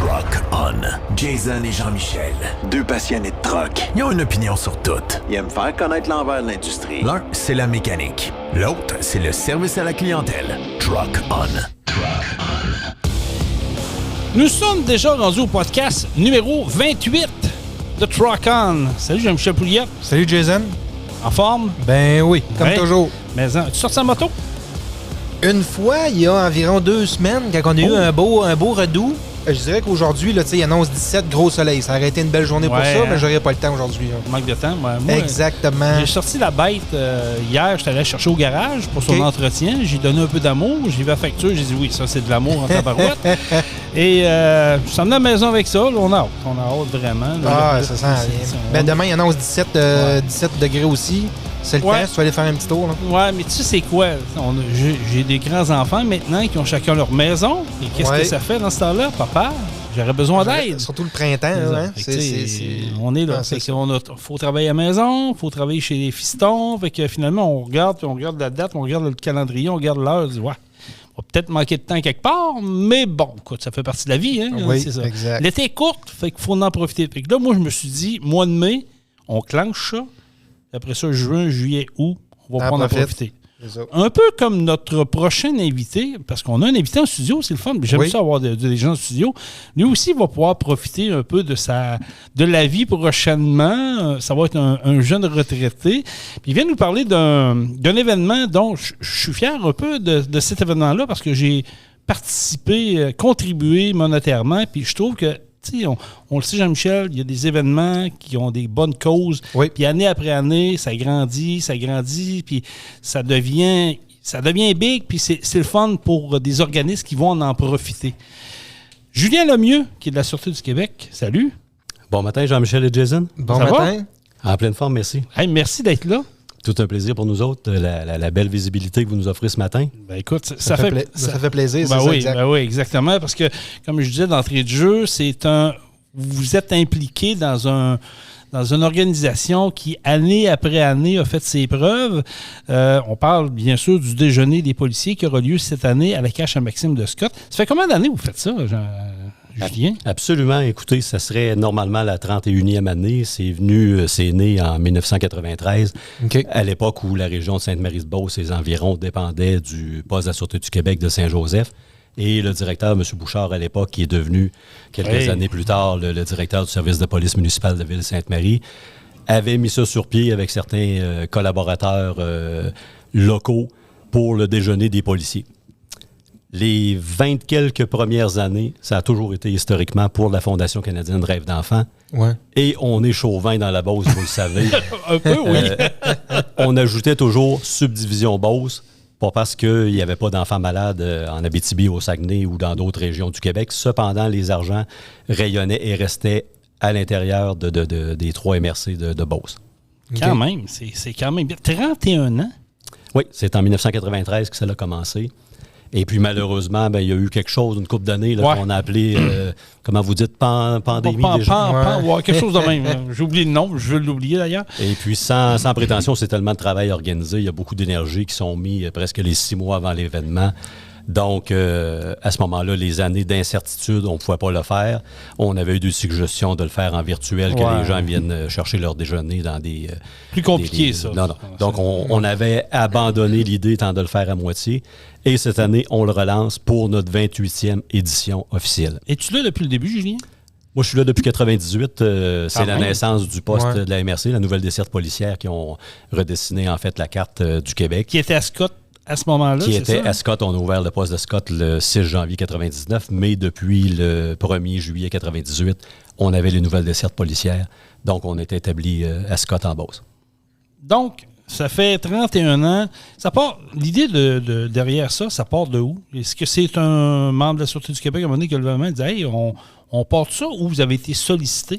Truck On. Jason et Jean-Michel, deux passionnés de truck. Ils ont une opinion sur tout. Ils aiment faire connaître l'envers de l'industrie. L'un, c'est la mécanique. L'autre, c'est le service à la clientèle. Truck On. Truck On. Nous sommes déjà rendus au podcast numéro 28 de Truck On. Salut Jean-Michel Pouliot. Salut Jason. En forme? Ben oui, comme toujours. Mais tu sorti en moto? Une fois, il y a environ 2 semaines, quand on a eu un beau redout, je dirais qu'aujourd'hui, là, il annonce 17 gros soleil. Ça aurait été une belle journée pour ça, mais j'aurais pas le temps aujourd'hui. Là. Manque de temps. Moi, exactement. J'ai sorti la bête hier. J'étais allé chercher au garage pour son entretien. J'ai donné un peu d'amour. J'ai vu la facture. J'ai dit oui, ça, c'est de l'amour en tabarouette. Et je suis emmené à la maison avec ça. Là, on a hâte vraiment. Là, ça sent rien. Ben, demain, il annonce 17 degrés aussi. C'est le temps, tu vas aller faire un petit tour. Là. Ouais, mais tu sais, c'est quoi? J'ai des grands-enfants maintenant qui ont chacun leur maison. Et qu'est-ce que ça fait dans ce temps-là? Papa, j'aurais besoin d'aide. Surtout le printemps. Hein? On est là. Faut travailler à la maison, il faut travailler chez les fistons. Fait que finalement, on regarde la date, on regarde le calendrier, on regarde l'heure. On dit, ouais, on va peut-être manquer de temps quelque part, mais bon, écoute, ça fait partie de la vie. Hein? Oui, c'est ça. Exact. L'été est court, fait qu'il faut en profiter. Fait que là, moi, je me suis dit, mois de mai, on clenche ça. Après ça, juin, juillet, août, on va prendre en profiter. Un peu comme notre prochain invité, parce qu'on a un invité en studio, c'est le fun. J'aime ça avoir des gens en studio. Lui aussi va pouvoir profiter un peu de la vie prochainement. Ça va être un jeune retraité. Puis il vient nous parler d'un événement dont je suis fier un peu de cet événement-là parce que j'ai participé, contribué monétairement. Puis je trouve que on le sait, Jean-Michel, il y a des événements qui ont des bonnes causes. Oui. Puis année après année, ça grandit, puis ça devient big, puis c'est le fun pour des organismes qui vont en profiter. Julien Lemieux, qui est de la Sûreté du Québec, salut. Bon matin, Jean-Michel et Jason. Bon matin. En pleine forme, merci. Hey, merci d'être là. Tout un plaisir pour nous autres, la belle visibilité que vous nous offrez ce matin. Ben écoute, ça fait plaisir, ben c'est oui, ça, exact. Ben oui, exactement, parce que, comme je disais d'entrée de jeu, vous êtes impliqué dans une organisation qui, année après année, a fait ses preuves. On parle, bien sûr, du déjeuner des policiers qui aura lieu cette année à la cache à Maxime de Scott. Ça fait combien d'années que vous faites ça, Julien? Absolument. Écoutez, ça serait normalement la 31e année. C'est né en 1993, à l'époque où la région de Sainte-Marie-de-Beauce et les environs dépendaient du poste de la Sûreté du Québec de Saint-Joseph. Et le directeur, M. Bouchard, à l'époque, qui est devenu, quelques années plus tard, le directeur du service de police municipale de Ville-Sainte-Marie, avait mis ça sur pied avec certains collaborateurs locaux pour le déjeuner des policiers. Les 20 quelques premières années, ça a toujours été historiquement pour la Fondation canadienne de Rêve d'enfant. Ouais. Et on est chauvin dans la Beauce, vous le savez. Un peu, oui. On ajoutait toujours subdivision Beauce, pas parce qu'il n'y avait pas d'enfants malades en Abitibi, au Saguenay ou dans d'autres régions du Québec. Cependant, les argents rayonnaient et restaient à l'intérieur des 3 MRC de Beauce. Quand même, c'est quand même bien. 31 ans? Oui, c'est en 1993 que ça a commencé. Et puis, malheureusement, il y a eu quelque chose, une couple d'années, qu'on a appelé, comment vous dites, pandémie. Quelque chose de même. J'ai oublié le nom, je veux l'oublier d'ailleurs. Et puis, sans prétention, c'est tellement de travail organisé. Il y a beaucoup d'énergie qui sont mis presque les 6 mois avant l'événement. Donc, à ce moment-là, les années d'incertitude, on ne pouvait pas le faire. On avait eu des suggestions de le faire en virtuel, que les gens viennent chercher leur déjeuner dans des... Plus compliqué, ça. Non. Donc, on avait abandonné l'idée étant de le faire à moitié. Et cette année, on le relance pour notre 28e édition officielle. Es-tu là depuis le début, Julien? Moi, je suis là depuis 1998. C'est la naissance du poste de la MRC, la nouvelle desserte policière, qui ont redessiné, en fait, la carte du Québec. Qui était à Scott à ce moment-là, Qui était à Scott. On a ouvert le poste de Scott le 6 janvier 1999, mais depuis le 1er juillet 1998, on avait les nouvelles dessertes policières. Donc, on était établi à Scott en Beauce. Donc, ça fait 31 ans. L'idée derrière ça part de où? Est-ce que c'est un membre de la Sûreté du Québec à un moment donné qui a levé la main et dit « Hey, on part de ça » ou vous avez été sollicité?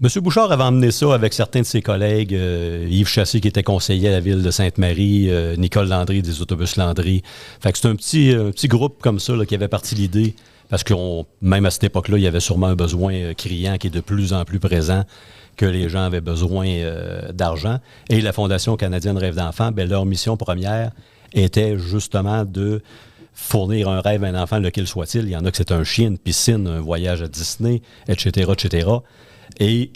M. Bouchard avait emmené ça avec certains de ses collègues, Yves Chassé qui était conseiller à la ville de Sainte-Marie, Nicole Landry des Autobus Landry. Fait que c'est un petit groupe comme ça là, qui avait parti l'idée, parce que même à cette époque-là, il y avait sûrement un besoin criant qui est de plus en plus présent, que les gens avaient besoin d'argent. Et la Fondation canadienne Rêve d'enfant, leur mission première était justement de fournir un rêve à un enfant, lequel soit-il. Il y en a que c'est un chien, une piscine, un voyage à Disney, etc., etc. Et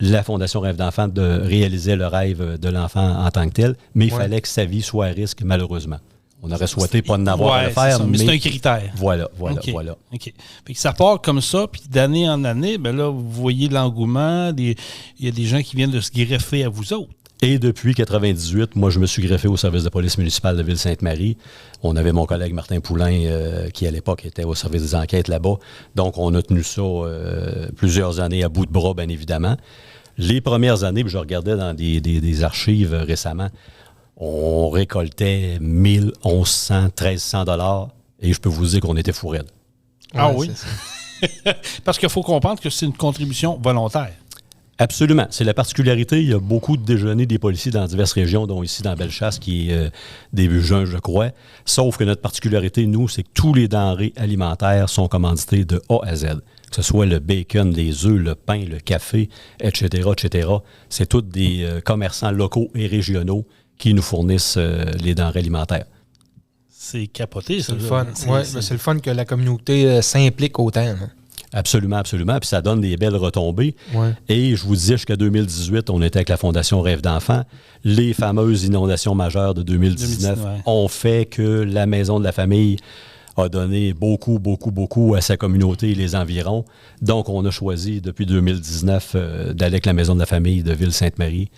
la Fondation Rêve d'enfant réalisait le rêve de l'enfant en tant que tel, mais il fallait que sa vie soit à risque, malheureusement. On aurait souhaité pas en avoir à le faire, mais c'est un critère. Voilà. OK. Fait que ça part comme ça, puis d'année en année, ben là, vous voyez l'engouement, il y a des gens qui viennent de se greffer à vous autres. Et depuis 1998, moi, je me suis greffé au service de police municipale de Ville-Sainte-Marie. On avait mon collègue Martin Poulain, qui à l'époque était au service des enquêtes là-bas. Donc, on a tenu ça plusieurs années à bout de bras, bien évidemment. Les premières années, puis je regardais dans des archives récemment, on récoltait 1 000, 1100, 1300 $, et je peux vous dire qu'on était fou raide. Ah oui? Parce qu'il faut comprendre que c'est une contribution volontaire. Absolument. C'est la particularité. Il y a beaucoup de déjeuners des policiers dans diverses régions, dont ici dans Bellechasse, qui est début juin, je crois. Sauf que notre particularité, nous, c'est que tous les denrées alimentaires sont commandités de A à Z. Que ce soit le bacon, les œufs, le pain, le café, etc., etc. C'est tous des commerçants locaux et régionaux qui nous fournissent les denrées alimentaires. C'est capoté, ça. C'est le fun. C'est le fun que la communauté s'implique autant. Hein. Absolument, absolument. Puis ça donne des belles retombées. Ouais. Et je vous disais, jusqu'à 2018, on était avec la Fondation Rêve d'enfant. Les fameuses inondations majeures de 2019 ont fait que la Maison de la famille a donné beaucoup, beaucoup, beaucoup à sa communauté et les environs. Donc, on a choisi, depuis 2019, d'aller avec la Maison de la famille de Ville-Sainte-Marie,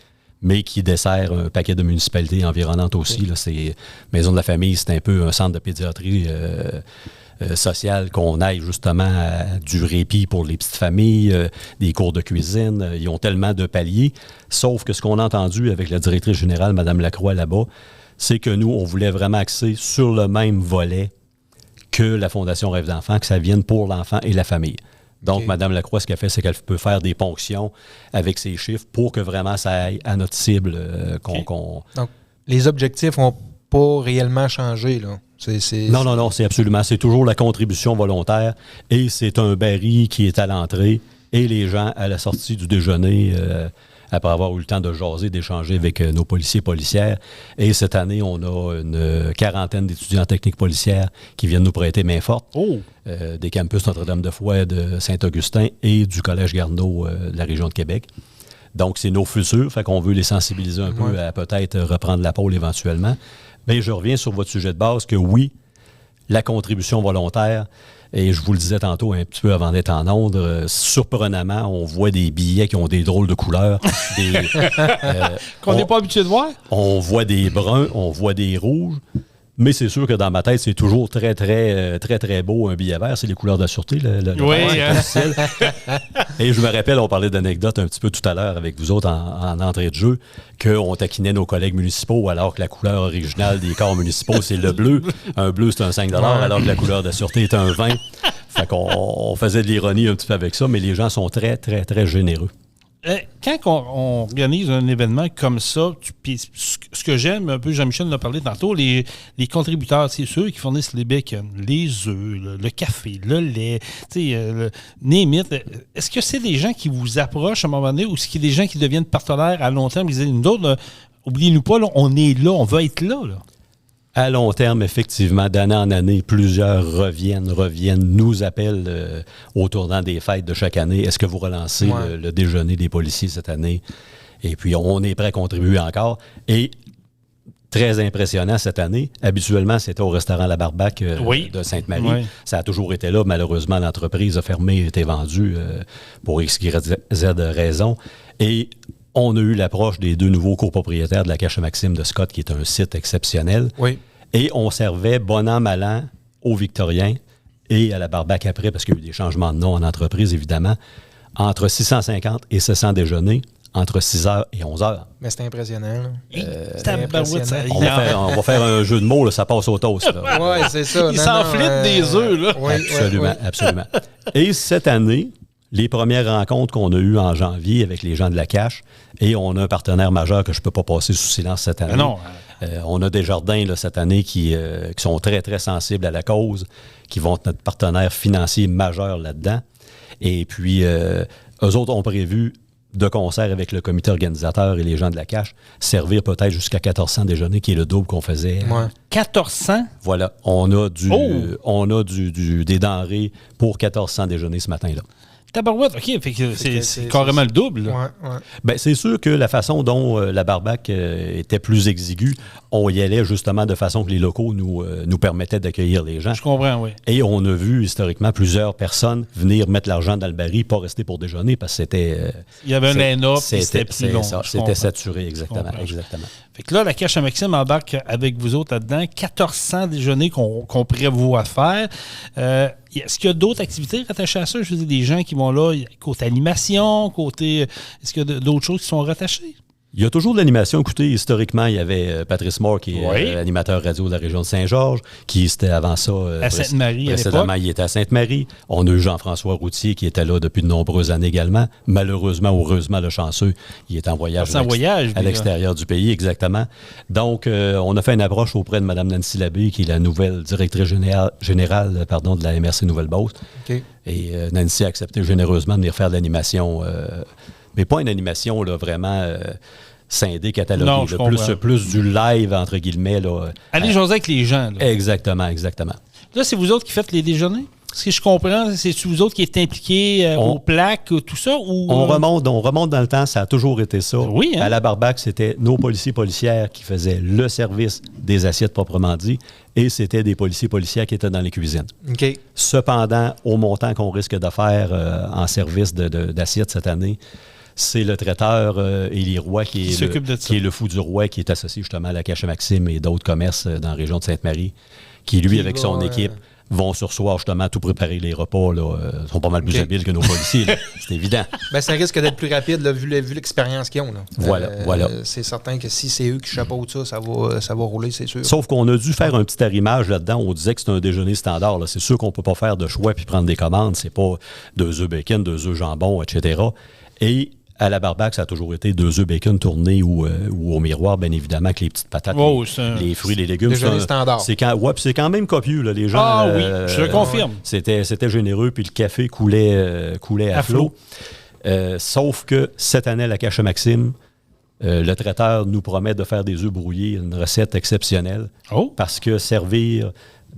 mais qui dessert un paquet de municipalités environnantes aussi. Là, c'est Maison de la famille, c'est un peu un centre de pédiatrie sociale, qu'on aille justement à du répit pour les petites familles, des cours de cuisine. Ils ont tellement de paliers. Sauf que ce qu'on a entendu avec la directrice générale, Mme Lacroix, là-bas, c'est que nous, on voulait vraiment axer sur le même volet que la Fondation Rêve d'enfant, que ça vienne pour l'enfant et la famille. Donc, Mme Lacroix, ce qu'elle fait, c'est qu'elle peut faire des ponctions avec ses chiffres pour que vraiment ça aille à notre cible. Donc, les objectifs n'ont pas réellement changé, là. Non, c'est absolument. C'est toujours la contribution volontaire et c'est un baril qui est à l'entrée et les gens à la sortie du déjeuner, après avoir eu le temps de jaser, d'échanger avec nos policiers et policières. Et cette année, on a une quarantaine d'étudiants techniques policières qui viennent nous prêter main forte. Des campus Notre-Dame-de-Foy, de Saint-Augustin et du Collège Garneau de la région de Québec. Donc, c'est nos futurs, fait qu'on veut les sensibiliser un peu à peut-être reprendre la pôle éventuellement. Bien, je reviens sur votre sujet de base que oui, la contribution volontaire, et je vous le disais tantôt un petit peu avant d'être en onde, surprenamment, on voit des billets qui ont des drôles de couleurs. Qu'on n'est pas habitué de voir? On voit des bruns, on voit des rouges. Mais c'est sûr que dans ma tête, c'est toujours très, très, très, très beau un billet vert. C'est les couleurs de la sûreté. Et je me rappelle, on parlait d'anecdotes un petit peu tout à l'heure avec vous autres en entrée de jeu, qu'on taquinait nos collègues municipaux alors que la couleur originale des corps municipaux, c'est le bleu. Un bleu, c'est un 5 $, alors que la couleur de la sûreté est un 20 $. Fait qu'on faisait de l'ironie un petit peu avec ça, mais les gens sont très, très, très généreux. Quand on organise un événement comme ça, ce que j'aime un peu, Jean-Michel en a parlé tantôt, les contributeurs, c'est ceux qui fournissent les bacon, les œufs, le café, le lait, name it. Est-ce que c'est des gens qui vous approchent à un moment donné ou est-ce qu'il y a des gens qui deviennent partenaires à long terme? Ils disent, nous autres, oubliez-nous pas, là, on est là, on va être là. À long terme, effectivement, d'année en année, plusieurs reviennent, nous appellent au tournant des fêtes de chaque année. Est-ce que vous relancez le déjeuner des policiers cette année? Et puis, on est prêt à contribuer encore. Et très impressionnant cette année, habituellement, c'était au restaurant La Barbaque de Sainte-Marie. Oui. Ça a toujours été là. Malheureusement, l'entreprise a fermé, a été vendue pour X, Y, Z raisons. Et on a eu l'approche des 2 nouveaux copropriétaires de la Cache Maxime de Scott, qui est un site exceptionnel. Oui. Et on servait bon an, mal an aux Victoriens et à la Barbaque après, parce qu'il y a eu des changements de nom en entreprise, évidemment, entre 650 et 700 déjeuners, entre 6h et 11h. Mais c'est impressionnant. On va faire un jeu de mots, là, ça passe au toast. Oui, c'est ça. Il s'enflite des œufs. Là. Absolument. Et cette année, les premières rencontres qu'on a eues en janvier avec les gens de la Cache, et on a un partenaire majeur que je ne peux pas passer sous silence cette année. Non. On a Desjardins là, cette année qui sont très, très sensibles à la cause, qui vont être notre partenaire financier majeur là-dedans. Et puis, eux autres ont prévu de concert avec le comité organisateur et les gens de la cache, servir peut-être jusqu'à 1400 déjeuners, qui est le double qu'on faisait. 1400? Voilà. On a des denrées pour 1400 déjeuners ce matin-là. Tabarouette, OK. Fait que c'est carrément le double. Ouais. Ben, c'est sûr que la façon dont la barbaque était plus exiguë, on y allait justement de façon que les locaux nous permettaient d'accueillir les gens. Je comprends, oui. Et on a vu historiquement plusieurs personnes venir mettre l'argent dans le baril, pas rester pour déjeuner parce que c'était... il y avait un line-up, c'était plus long. C'était saturé, exactement. Fait que là, la cache à Maxime embarque avec vous autres là-dedans. 1400 déjeuners qu'on prévoit faire. Est-ce qu'il y a d'autres activités rattachées à ça? Je veux dire, des gens qui vont là, côté animation, est-ce qu'il y a d'autres choses qui sont rattachées? Il y a toujours de l'animation. Écoutez, historiquement, il y avait Patrice Moore, qui est animateur radio de la région de Saint-Georges, qui était avant ça... à Sainte-Marie, précédemment, il était à Sainte-Marie. On a eu Jean-François Routier, qui était là depuis de nombreuses années également. Malheureusement, ou heureusement, le chanceux, il est en voyage à l'extérieur du pays, exactement. Donc, on a fait une approche auprès de Mme Nancy Labbé, qui est la nouvelle directrice générale de la MRC Nouvelle-Beauce. Okay. Et Nancy a accepté généreusement de venir faire de l'animation... mais pas une animation là, vraiment scindée, cataloguée. Non, plus du live, entre guillemets. Allez jaser avec les gens. Là. Exactement. Là, c'est vous autres qui faites les déjeuners? Ce que je comprends, c'est vous autres qui êtes impliqués aux plaques, tout ça? Ou, on remonte dans le temps, ça a toujours été ça. Oui, hein? À la barbaque, c'était nos policiers-policières qui faisaient le service des assiettes proprement dit, et c'était des policiers-policières qui étaient dans les cuisines. Okay. Cependant, au montant qu'on risque de faire en service d'assiettes cette année, c'est le traiteur Élie Roy qui est le fou du roi, qui est associé justement à la Cache Maxime et d'autres commerces dans la région de Sainte-Marie, qui lui, avec son équipe, vont sur soir justement tout préparer les repas. Là, sont pas mal plus habiles que nos policiers. C'est évident. Ben, ça risque d'être plus rapide là, vu l'expérience qu'ils ont. Là. Voilà. C'est certain que si c'est eux qui chapeautent ça va rouler, c'est sûr. Sauf qu'on a dû faire un petit arrimage là-dedans. On disait que c'est un déjeuner standard. Là. C'est sûr qu'on peut pas faire de choix puis prendre des commandes. C'est pas 2 œufs bacon, 2 œufs jambon, etc. Et à la barbaque, ça a toujours été 2 œufs bacon tournés ou au miroir, bien évidemment, avec les petites patates, les fruits, les légumes. Déjeuner standard. C'est quand même copieux, là, les gens. Oui, je le confirme. C'était généreux, puis le café coulait à flot. Sauf que cette année, à la Cache Maxime, le traiteur nous promet de faire des œufs brouillés, une recette exceptionnelle. Parce que servir,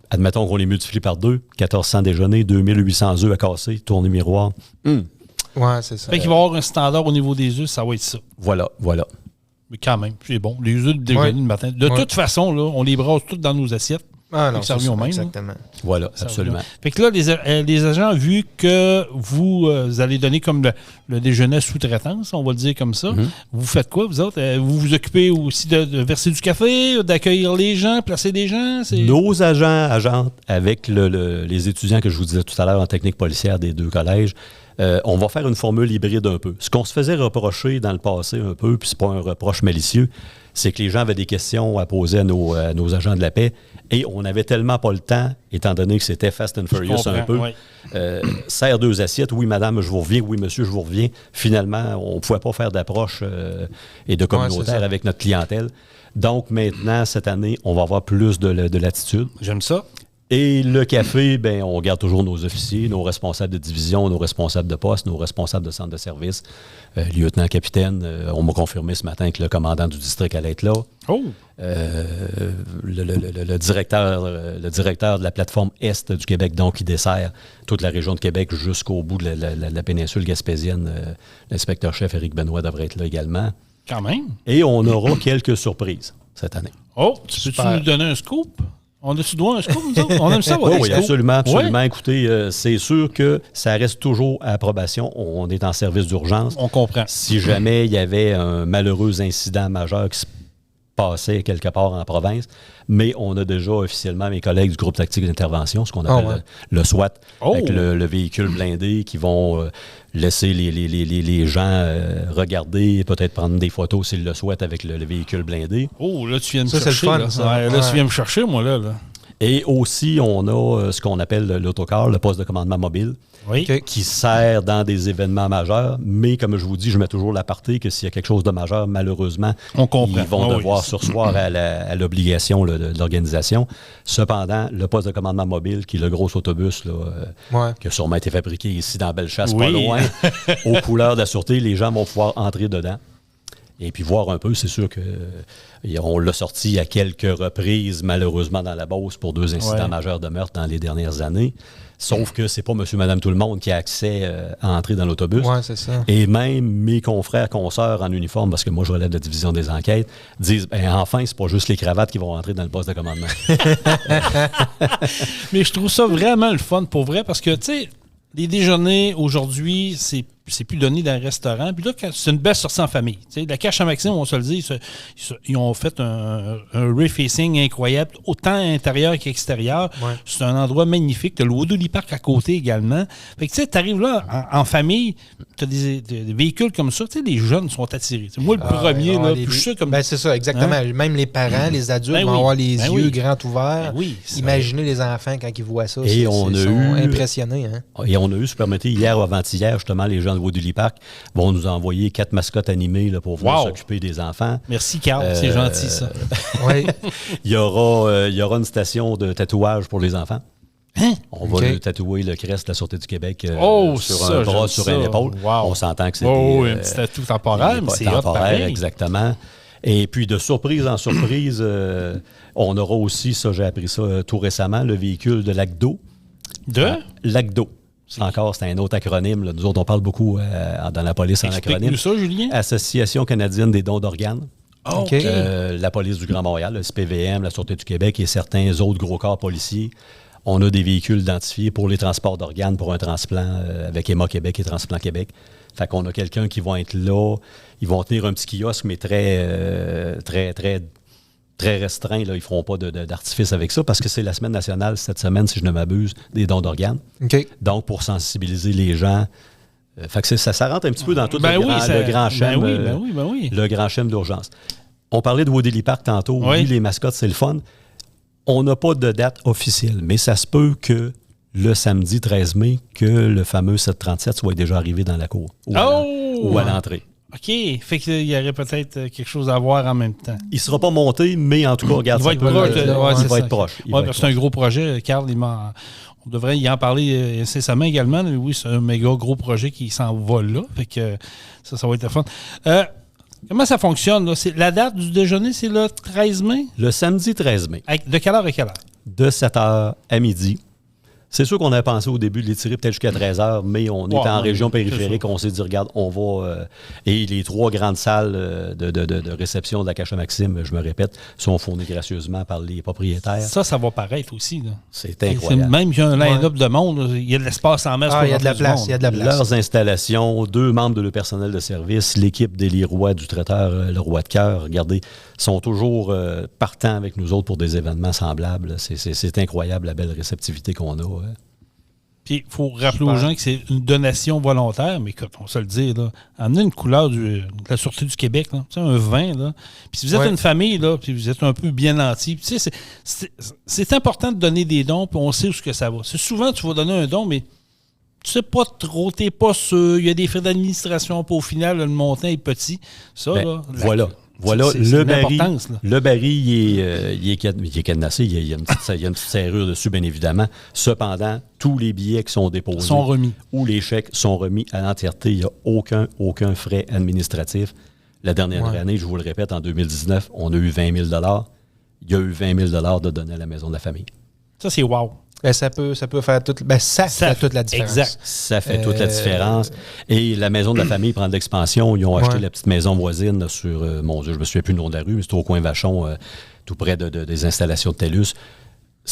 admettons qu'on les multiplie par 2, 1400 déjeuners, 2800 œufs à casser, tourner miroir. Ouais, c'est ça. Fait qu'il va y avoir un standard au niveau des œufs, ça va être ça. Voilà. Mais quand même, c'est bon. Les œufs de déjeuner le matin. De toute façon, là, on les brasse toutes dans nos assiettes. Ah non, ça revient au même. Exactement. Voilà, absolument. Fait que là, les agents, vu que vous allez donner comme le déjeuner sous-traitance, on va le dire comme ça, vous faites quoi, vous autres? Vous vous occupez aussi de verser du café, d'accueillir les gens, placer des gens? Nos agents, avec les étudiants que je vous disais tout à l'heure en technique policière des 2 collèges, on va faire une formule hybride un peu. Ce qu'on se faisait reprocher dans le passé un peu, puis c'est pas un reproche malicieux, c'est que les gens avaient des questions à poser à nos agents de la paix et on n'avait tellement pas le temps, étant donné que c'était Fast and Furious un peu. Serre 2 assiettes, oui madame, je vous reviens, oui monsieur, je vous reviens. Finalement, on ne pouvait pas faire d'approche et de communautaire avec notre clientèle. Donc maintenant, cette année, on va avoir plus de latitude. J'aime ça. Et le café, ben, on garde toujours nos officiers, nos responsables de division, nos responsables de poste, nos responsables de centre de service, lieutenant, capitaine. On m'a confirmé ce matin que le commandant du district allait être là. Le directeur de la plateforme Est du Québec, donc, qui dessert toute la région de Québec jusqu'au bout de la péninsule gaspésienne. L'inspecteur-chef Éric Benoît devrait être là également. Quand même. Et on aura quelques surprises cette année. Tu peux-tu nous donner un scoop? On a-tu droit à un scoop, nous autres? On aime ça, oui, absolument. Ouais. Écoutez, c'est sûr que ça reste toujours à approbation. On est en service d'urgence. On comprend. Si jamais il y avait un malheureux incident majeur qui se passait quelque part en province, mais on a déjà officiellement mes collègues du groupe tactique d'intervention, ce qu'on appelle le SWAT, avec le véhicule blindé qui vont laisser les gens regarder, peut-être prendre des photos s'ils le souhaitent avec le véhicule blindé. Là, tu viens me chercher. C'est le fun, ça. Là, tu viens me chercher, moi, là. Et aussi, on a ce qu'on appelle l'autocar, le poste de commandement mobile, qui sert dans des événements majeurs. Mais comme je vous dis, je mets toujours l'aparté que s'il y a quelque chose de majeur, malheureusement, ils vont devoir surseoir à l'obligation de l'organisation. Cependant, le poste de commandement mobile, qui est le gros autobus qui a sûrement été fabriqué ici dans Bellechasse, pas loin, aux couleurs de la sûreté, les gens vont pouvoir entrer dedans. Et puis voir un peu, c'est sûr qu'on l'a sorti à quelques reprises, malheureusement, dans la Beauce pour 2 incidents majeurs de meurtre dans les dernières années. Sauf que c'est pas monsieur, madame, tout le monde qui a accès à entrer dans l'autobus. Oui, c'est ça. Et même mes confrères, consoeurs en uniforme, parce que moi, je relève de la division des enquêtes, disent, enfin, c'est pas juste les cravates qui vont rentrer dans le poste de commandement. Mais je trouve ça vraiment le fun, pour vrai, parce que, tu sais, les déjeuners, aujourd'hui, c'est plus donné dans un restaurant. Puis là, c'est une belle sortie en famille. T'sais, la Cache à Maxime, on se le dit, ils ont fait un refacing incroyable, autant intérieur qu'extérieur. Ouais. C'est un endroit magnifique. Tu as le Woodley Park à côté également. Fait que tu sais, tu arrives là en famille, tu as des véhicules comme ça. Tu sais, les jeunes sont attirés. T'sais, moi, le premier, là, plus sûr comme... Ben, c'est ça, exactement. Hein? Même les parents, les adultes vont avoir les yeux grands ouverts. Imaginez les enfants quand ils voient ça. Et ils sont impressionnés. Hein? Et on a eu, si vous permettez, hier ou avant-hier, justement, les gens de Woodley Park vont nous envoyer 4 mascottes animées là, pour venir s'occuper des enfants. Merci, Carl. C'est gentil, ça. Oui. Il y aura une station de tatouage pour les enfants. Hein? On va tatouer le crest de la Sûreté du Québec sur un bras, sur une épaule. Wow. On s'entend que c'est un petit tatou temporaire, mais c'est temporaire, exactement. Et puis, de surprise en surprise, on aura aussi, ça, j'ai appris ça tout récemment, le véhicule de Lac-d'eau. Lac-d'eau. Encore, c'est un autre acronyme. Là. Nous autres, on parle beaucoup dans la police en acronyme. Explique-nous ça, Julien. Association canadienne des dons d'organes. Okay. La police du Grand Montréal, le SPVM, la Sûreté du Québec et certains autres gros corps policiers. On a des véhicules identifiés pour les transports d'organes pour un transplant avec Emma Québec et Transplant Québec. Fait qu'on a quelqu'un qui va être là. Ils vont tenir un petit kiosque, mais très restreint. Là. Ils ne feront pas d'artifice avec ça parce que c'est la semaine nationale cette semaine, si je ne m'abuse, des dons d'organes. Okay. Donc, pour sensibiliser les gens, fait que ça rentre un petit peu dans tout le grand schème le grand schème d'urgence. On parlait de Woodley Park tantôt. Oui, les mascottes, c'est le fun. On n'a pas de date officielle, mais ça se peut que le samedi 13 mai, que le fameux 737 soit déjà arrivé dans la cour ou à l'entrée. OK. Fait qu'il y aurait peut-être quelque chose à voir en même temps. Il ne sera pas monté, mais en tout cas, regarde, il va être proche. C'est un gros projet. Carl, on devrait y en parler incessamment également. Mais oui, c'est un méga gros projet qui s'envole là. Fait que ça va être le fun. Comment ça fonctionne, là? La date du déjeuner, c'est le 13 mai? Le samedi 13 mai. De quelle heure à quelle heure? De 7h à midi. C'est sûr qu'on avait pensé au début de l'étirer peut-être jusqu'à 13h, mais on est en région périphérique. On s'est dit, regarde, on va... et les 3 grandes salles de réception de la Cache à Maxime, je me répète, sont fournies gracieusement par les propriétaires. Ça va paraître aussi. Là. C'est incroyable. Même qu'il y a un line-up de monde, il y a de l'espace en masse pour il y a de la place. Leurs installations, 2 membres de le personnel de service, l'équipe d'Élie Roy du traiteur Le Roi de Cœur, regardez, sont toujours partants avec nous autres pour des événements semblables. C'est incroyable la belle réceptivité qu'on a. Puis, il faut rappeler aux gens que c'est une donation volontaire, mais écoute, on se le dit, là, en une couleur de la Sûreté du Québec, là, un vin, là. Puis si vous êtes une famille, là, puis vous êtes un peu bien nantis, tu sais, c'est important de donner des dons, puis on sait où ce que ça va. C'est souvent, tu vas donner un don, mais tu sais pas trop, t'es pas sûr, il y a des frais d'administration, puis au final, le montant est petit. Ça, là... Voilà, le baril, il est cadenassé, il y a une petite serrure dessus, bien évidemment. Cependant, tous les billets qui sont déposés sont remis. Ou les chèques sont remis à l'entièreté. Il n'y a aucun frais administratif. La dernière année, je vous le répète, en 2019, on a eu 20 000 $. Il y a eu 20 000 $ de donner à la Maison de la Famille. Ça, c'est wow. Ben, ça peut faire fait toute la différence. Exact. Ça fait toute la différence. Et la Maison de la Famille prend de l'expansion. Ils ont acheté la petite maison voisine sur, mon Dieu, je me souviens plus le nom de la rue, mais c'est au coin Vachon, tout près des installations de TELUS.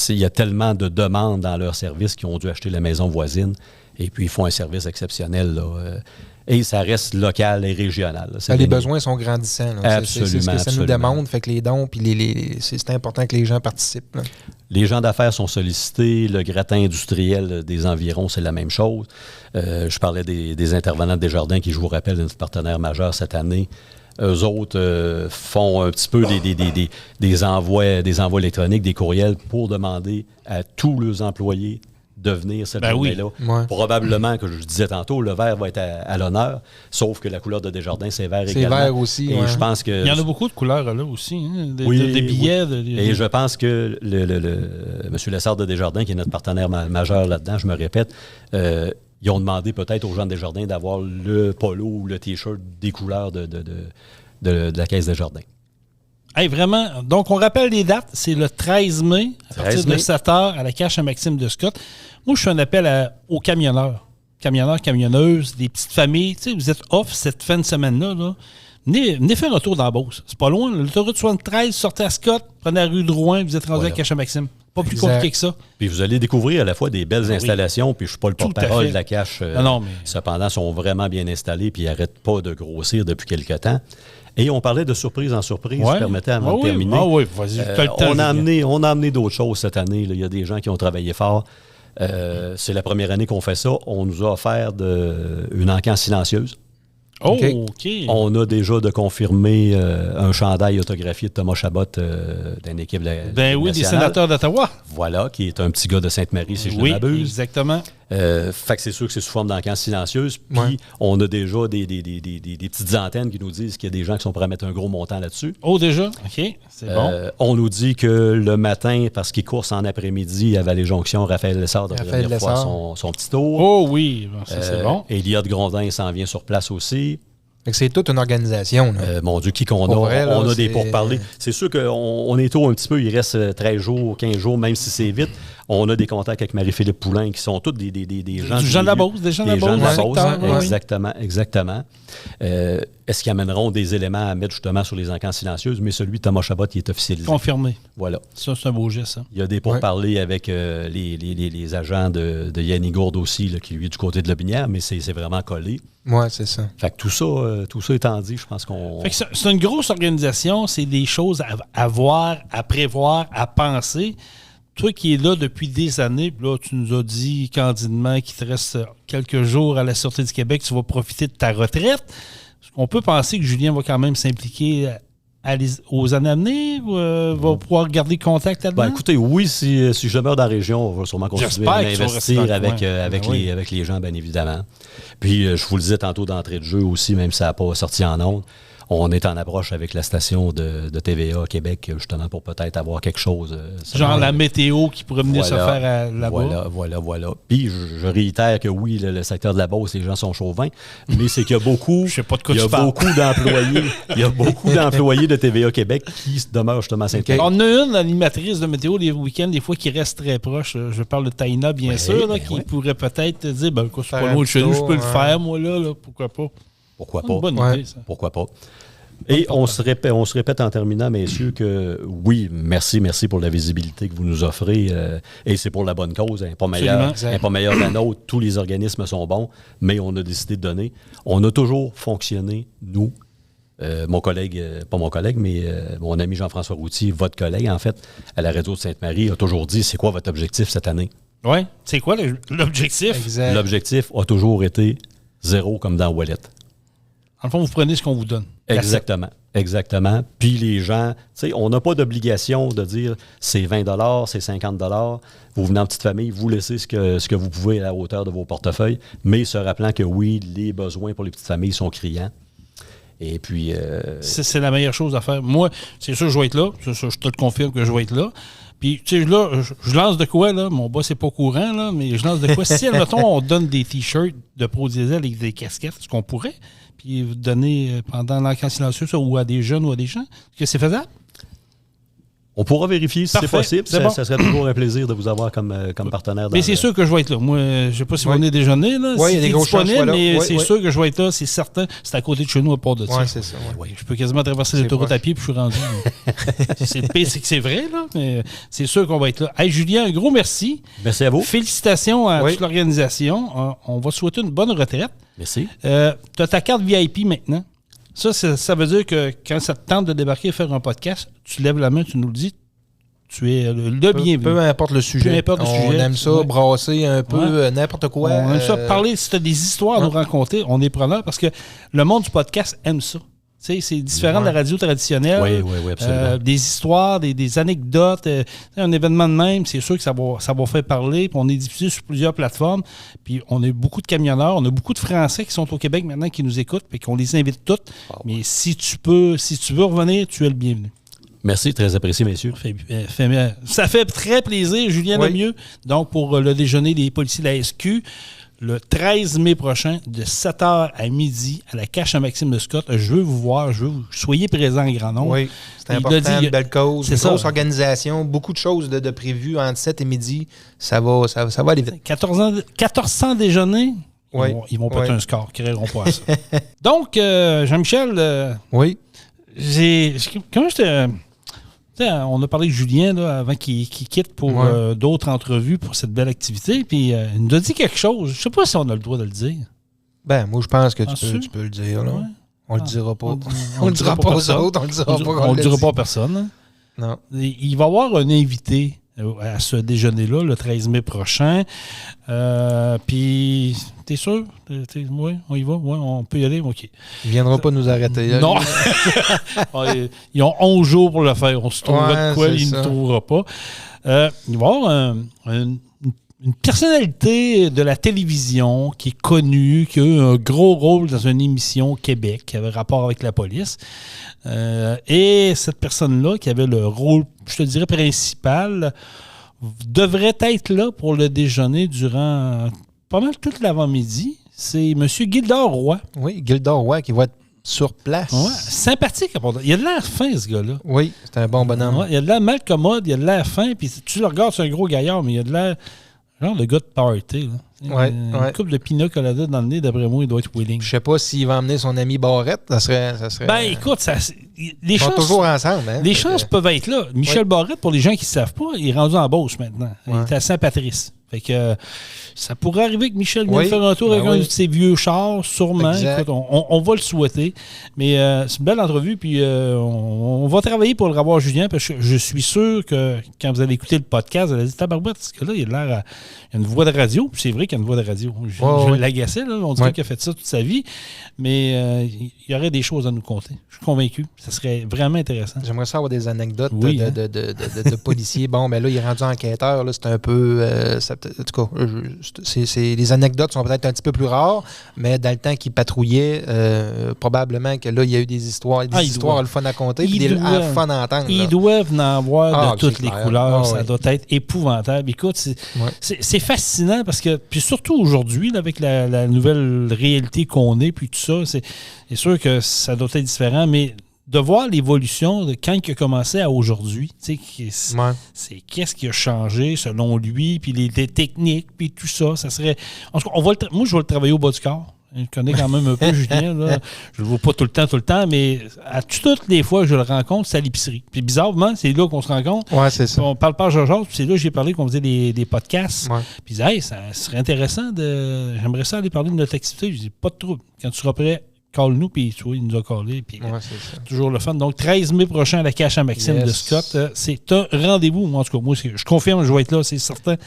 Il y a tellement de demandes dans leur service qu'ils ont dû acheter la maison voisine. Et puis, ils font un service exceptionnel, là. Et ça reste local et régional. Les besoins sont grandissants. Là. Absolument. C'est ce que ça nous demande. Fait que les dons, puis c'est important que les gens participent. Là. Les gens d'affaires sont sollicités. Le gratin industriel des environs, c'est la même chose. Je parlais des intervenants de Desjardins qui, je vous rappelle, est notre partenaire majeur cette année. Eux autres font un petit peu des envois électroniques, des courriels pour demander à tous leurs employés de venir cette journée-là. Oui. Ouais. Probablement, que je disais tantôt, le vert va être à l'honneur, sauf que la couleur de Desjardins, c'est vert également. C'est vert aussi. Et je pense que... Il y en a beaucoup de couleurs là aussi, hein? Des billets. Oui. Et je pense que M. Lessard de Desjardins, qui est notre partenaire majeur là-dedans, je me répète, ils ont demandé peut-être aux gens de Desjardins d'avoir le polo ou le T-shirt des couleurs de la Caisse Desjardins. Hey, vraiment. Donc, on rappelle les dates. C'est le 13 mai, à partir de 7 h, à la cache à Maxime de Scott. Moi, je fais un appel aux camionneurs. Camionneurs, camionneuses, des petites familles. Tu sais, vous êtes off cette fin de semaine-là. Là. Venez faire un tour dans la Beauce. C'est pas loin. L'autoroute 73, sortez à Scott, prenez la rue de Rouen, vous êtes rendu à la cache à Maxime. Pas plus compliqué que ça. Puis vous allez découvrir à la fois des belles installations, puis je ne suis pas le porte-parole de la cache. Mais... Cependant, sont vraiment bien installés, puis ils n'arrêtent pas de grossir depuis quelque temps. Et on parlait de surprise en surprise, permettez avant de terminer. On a amené d'autres choses cette année. Là. Il y a des gens qui ont travaillé fort. C'est la première année qu'on fait ça. On nous a offert une encan silencieuse. Oh, OK. On a déjà de confirmer un chandail autographié de Thomas Chabot d'une équipe nationale. Des sénateurs d'Ottawa. Voilà, qui est un petit gars de Sainte-Marie, si je ne m'abuse. Oui, exactement. Fait que c'est sûr que c'est sous forme d'encan silencieuse. Puis on a déjà des petites antennes qui nous disent qu'il y a des gens qui sont prêts à mettre un gros montant là-dessus. Oh, déjà? OK, c'est bon. On nous dit que le matin, parce qu'il course en après-midi à Vallée-Jonction, Raphaël Lessard devrait venir faire son petit tour. Oh oui, ça c'est bon. Eliott Grondin s'en vient sur place aussi. C'est toute une organisation. Mon Dieu, on a des pourparlers. C'est sûr qu'on est tôt un petit peu, il reste 13 jours, 15 jours, même si c'est vite. On a des contacts avec Marie-Philippe Poulain qui sont tous des gens... Du Jean de la Beauce, des gens de la Beauce. Exactement. Est-ce qu'ils amèneront des éléments à mettre justement sur les encans silencieuses? Mais celui de Thomas Chabot, il est officialisé. Confirmé. Voilà. Ça, c'est un beau geste. Hein? Il y a des pourparlers avec les agents de Yanni Gourde aussi, là, qui lui est du côté de Lobinière, mais c'est vraiment collé. Oui, c'est ça. Fait que tout ça étant dit, je pense qu'on... Fait que c'est une grosse organisation, c'est des choses à voir, à prévoir, à penser. Toi qui es là depuis des années, puis là, tu nous as dit candidement qu'il te reste quelques jours à la Sûreté du Québec, tu vas profiter de ta retraite. On peut penser que Julien va quand même s'impliquer aux années à venir, va pouvoir garder contact là-dedans? Écoutez, oui, si je demeure dans la région, on va sûrement continuer à investir avec les gens, bien évidemment. Puis, je vous le disais tantôt d'entrée de jeu aussi, même si ça n'a pas sorti en ondes, on est en approche avec la station de TVA Québec, justement, pour peut-être avoir quelque chose. Genre la météo qui pourrait venir se faire là-bas. Voilà. Puis, je réitère que oui, le secteur de la Beauce, les gens sont chauvins, mais c'est qu'il y a beaucoup, d'employés. Il y a beaucoup d'employés de TVA Québec qui demeurent justement à Sainte-Marie. On a une animatrice de météo les week-ends, des fois, qui reste très proche. Je parle de Taïna, bien sûr, qui pourrait peut-être dire, c'est pas loin de chez nous, je peux le faire, moi, là, pourquoi pas? Pourquoi pas? Bonne idée, ça. Pourquoi pas? Et on se répète en terminant, messieurs, que oui, merci pour la visibilité que vous nous offrez. Et c'est pour la bonne cause. Elle n'est pas meilleure que la nôtre. Tous les organismes sont bons, mais on a décidé de donner. On a toujours fonctionné, nous, mon collègue, pas mon collègue, mais mon ami Jean-François Routier, votre collègue, en fait, à la radio de Sainte-Marie, a toujours dit, c'est quoi votre objectif cette année? Oui, c'est quoi l'objectif? Exact. L'objectif a toujours été 0 comme dans Wallet. En fond, vous prenez ce qu'on vous donne. Exactement. Puis les gens, tu sais, on n'a pas d'obligation de dire c'est 20 c'est 50 vous venez en petite famille, vous laissez ce que vous pouvez à la hauteur de vos portefeuilles, mais se rappelant que oui, les besoins pour les petites familles sont criants. Et puis... C'est la meilleure chose à faire. Moi, c'est sûr, je vais être là. Je te le confirme que je vais être là. Puis, tu sais, là, je lance de quoi, là? Mon boss n'est pas courant, là, mais je lance de quoi? Si, admettons, on donne des T-shirts de Pro Diesel avec des casquettes, ce qu'on pourrait, puis vous donner pendant l'encan silencieux ça, ou à des jeunes ou à des gens, est-ce que c'est faisable? On pourra vérifier si c'est possible. Ça serait toujours un plaisir de vous avoir comme partenaire. Mais c'est sûr que je vais être là. Moi, je ne sais pas si vous venez déjeuner. Oui, il y a des gros disponibles, mais c'est sûr que je vais être là. C'est certain. C'est à côté de chez nous, à part de ça. Oui, c'est ça. Ouais. Je peux quasiment traverser l'autoroute à pied puis je suis rendu. C'est le pire, c'est que c'est vrai, là, mais c'est sûr qu'on va être là. Hey, Julien, un gros merci. Merci à vous. Félicitations à toute l'organisation. On va souhaiter une bonne retraite. Merci. Tu as ta carte VIP maintenant. Ça veut dire que quand ça te tente de débarquer et faire un podcast, tu lèves la main, tu nous le dis, tu es le bienvenu. Peu importe le sujet. On aime ça, brasser un peu, n'importe quoi. On aime ça parler, si tu as des histoires à nous raconter, on est preneur parce que le monde du podcast aime ça. C'est différent de la radio traditionnelle. Oui, absolument. Des histoires, des anecdotes. Un événement de même, c'est sûr que ça va faire parler. Puis on est diffusé sur plusieurs plateformes. Puis on a beaucoup de camionneurs. On a beaucoup de Français qui sont au Québec maintenant qui nous écoutent. Puis qu'on les invite toutes. Mais si tu veux revenir, tu es le bienvenu. Merci, très apprécié, messieurs. Ça fait très plaisir, Julien Lemieux. Donc, pour le déjeuner des policiers de la SQ, le 13 mai prochain, de 7h à midi, à la cache à Maxime de Scott. Je veux vous voir, je veux que vous soyez présents en grand nombre. Oui, c'est important, une belle cause, une grosse organisation, beaucoup de choses de prévues entre 7 et midi. Ça va aller vite. 1400 déjeuners, ils vont péter un score, ils ne créeront pas à ça. Donc, Jean-Michel, oui. Comment je te... on a parlé de Julien là, avant qu'il quitte pour d'autres entrevues pour cette belle activité. Puis il nous a dit quelque chose. Je ne sais pas si on a le droit de le dire. Ben, moi, je pense que tu peux le dire. Là. Ouais. On le dira pas. On le dira pas aux autres. On le dira pas à personne. Hein? Non. Il va y avoir un invité à ce déjeuner-là, le 13 mai prochain. Puis, t'es sûr? Oui, on y va? Oui, on peut y aller? OK. Il ne viendra pas nous arrêter. Là. Non. Ils ont 11 jours pour le faire. On se trouvera de quoi, il ne trouvera pas. Il va y avoir une personnalité de la télévision qui est connue, qui a eu un gros rôle dans une émission au Québec qui avait rapport avec la police. Et cette personne-là, qui avait le rôle, je te dirais, principal, devrait être là pour le déjeuner durant pas mal toute l'avant-midi. C'est M. Gildor Roy. Oui, Gildor Roy qui va être sur place. Ouais, sympathique. Il a de l'air fin, ce gars-là. Oui, c'est un bon bonhomme. Ouais, il a de l'air mal commode, il a de l'air fin. Puis tu le regardes, c'est un gros gaillard, mais il a de l'air genre de gars de party. Une couple de pina colada dans le nez, d'après moi, il doit être willing. Je sais pas s'il va emmener son ami Barrette. Ça serait ben, écoute, ils sont toujours ensemble. Hein? Les chances peuvent être là. Michel Barrette, pour les gens qui ne savent pas, il est rendu en Beauce maintenant. Il est à Saint-Patrice. Fait que ça pourrait arriver que Michel vienne faire un tour avec un de ses vieux chars, sûrement. Écoute, on va le souhaiter. Mais c'est une belle entrevue, puis on va travailler pour le revoir Julien, parce que je suis sûr que quand vous allez écouter le podcast, vous allez dire tabarouette, parce que là, il a l'air il a une voix de radio, puis c'est vrai qu'il a une voix de radio. Je l'agaçais, là, on dirait qu'il a fait ça toute sa vie, mais il y aurait des choses à nous conter. Je suis convaincu. Ça serait vraiment intéressant. J'aimerais ça avoir des anecdotes de policiers. Bon, ben là, il est rendu enquêteur, là, c'est un peu... en tout cas, les anecdotes sont peut-être un petit peu plus rares, mais dans le temps qu'il patrouillait, probablement que là, il y a eu des histoires, le fun à compter, puis le fun à entendre. Ils doivent en avoir de toutes les couleurs. Ça doit être épouvantable. Écoute, c'est fascinant parce que, puis surtout aujourd'hui, là, avec la nouvelle réalité qu'on est, puis tout ça, c'est sûr que ça doit être différent, mais de voir l'évolution de quand il a commencé à aujourd'hui, c'est qu'est-ce qui a changé selon lui, puis les techniques, puis tout ça, ça serait... En tout cas, moi, je vais le travailler au bas du corps. Je connais quand même un peu Julien. Là. Je le vois pas tout le temps, mais à toutes les fois que je le rencontre, c'est à l'épicerie. Puis bizarrement, c'est là qu'on se rencontre. Ouais, c'est ça. On parle pas à Georges, puis c'est là que j'ai parlé qu'on faisait des podcasts. Ouais. Puis il dit, ça serait intéressant j'aimerais ça aller parler de notre activité. Je dis, pas de trouble. Quand tu seras prêt, call-nous, puis tu vois, il nous a callé. Puis c'est toujours le fun. Donc, 13 mai prochain à la cache à Maxime de Scott. C'est un rendez-vous. Moi, en tout cas, moi, je confirme, je vais être là. C'est certain.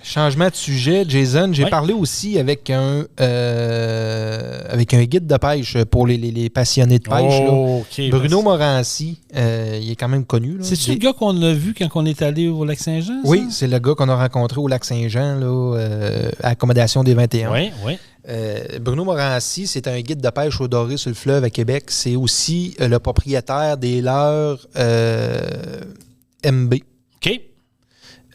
Changement de sujet, Jason. J'ai parlé aussi avec un guide de pêche pour les passionnés de pêche. Bruno Morancy. Il est quand même connu. C'est-tu le gars qu'on a vu quand on est allé au Lac-Saint-Jean? Oui, c'est le gars qu'on a rencontré au Lac-Saint-Jean, à Accommodation des 21. Oui. Bruno Morancy, c'est un guide de pêche au doré sur le fleuve à Québec. C'est aussi le propriétaire des leurres MB. OK.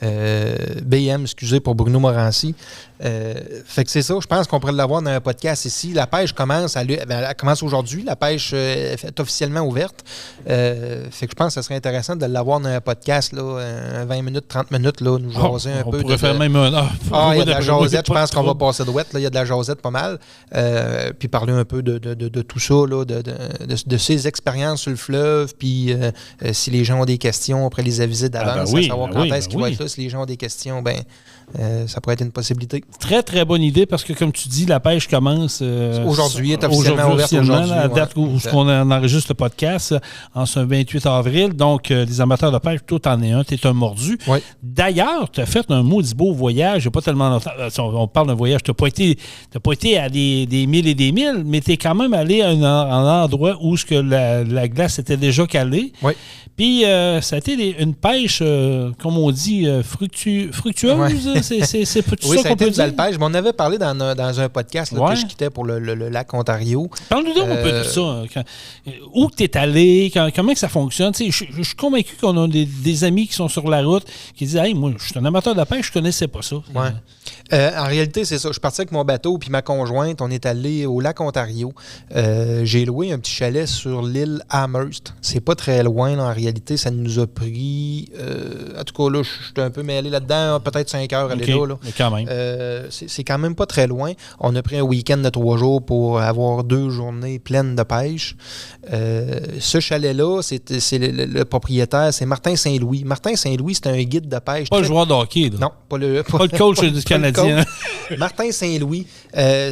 BM, excusez pour Bruno Morancy. Fait que c'est ça, je pense qu'on pourrait l'avoir dans un podcast ici. La pêche commence, elle commence aujourd'hui. La pêche est officiellement ouverte. Fait que je pense que ce serait intéressant de l'avoir dans un podcast, là, 20 minutes, 30 minutes, là, nous jaser un peu. On pourrait faire même un heure. Il y a de la jasette, je pense qu'on va passer de ouette. Il y a de la jasette pas mal. Puis parler un peu de tout ça, là, de ses expériences sur le fleuve. Puis si les gens ont des questions, après les aviser d'avance, à savoir quand est-ce qu'il va être là. Si les gens ont des questions, ça pourrait être une possibilité. Très, très bonne idée parce que, comme tu dis, la pêche commence... aujourd'hui, est officiellement ouverte aujourd'hui. À la date où on enregistre le podcast, en ce 28 avril. Donc, les amateurs de pêche, toi, t'en es un, t'es un mordu. Oui. D'ailleurs, tu as fait un maudit beau voyage, il n'y a pas tellement longtemps. On parle d'un voyage, tu n'as pas été à des milles et des milles, mais tu es quand même allé à un endroit où la glace était déjà calée. Oui. Puis, ça a été une pêche, comme on dit, fructueuse. Ouais. C'est pas tout oui, ça qu'on peut dire. Oui, ça a été une belle pêche. Mais on avait parlé dans un podcast là, que je quittais pour le lac Ontario. Parle-nous donc un peu de ça. Où tu es allé, comment que ça fonctionne. Je suis convaincu qu'on a des amis qui sont sur la route qui disent « Hey, moi, je suis un amateur de pêche, je connaissais pas ça. » Ouais. En réalité, c'est ça. Je suis parti avec mon bateau puis ma conjointe. On est allé au lac Ontario. J'ai loué un petit chalet sur l'île Amherst. C'est pas très loin, là, en réalité. Ça nous a pris... en tout cas, là, je suis un peu mêlé là-dedans. Peut-être 5 heures à aller là. Mais quand même. C'est quand même pas très loin. On a pris un week-end de 3 jours pour avoir 2 journées pleines de pêche. Ce chalet-là, c'est le propriétaire, c'est Martin Saint-Louis. Martin Saint-Louis, c'est un guide de pêche. Pas le joueur de hockey, là. Non, pas le coach du Canadien. Martin Saint-Louis,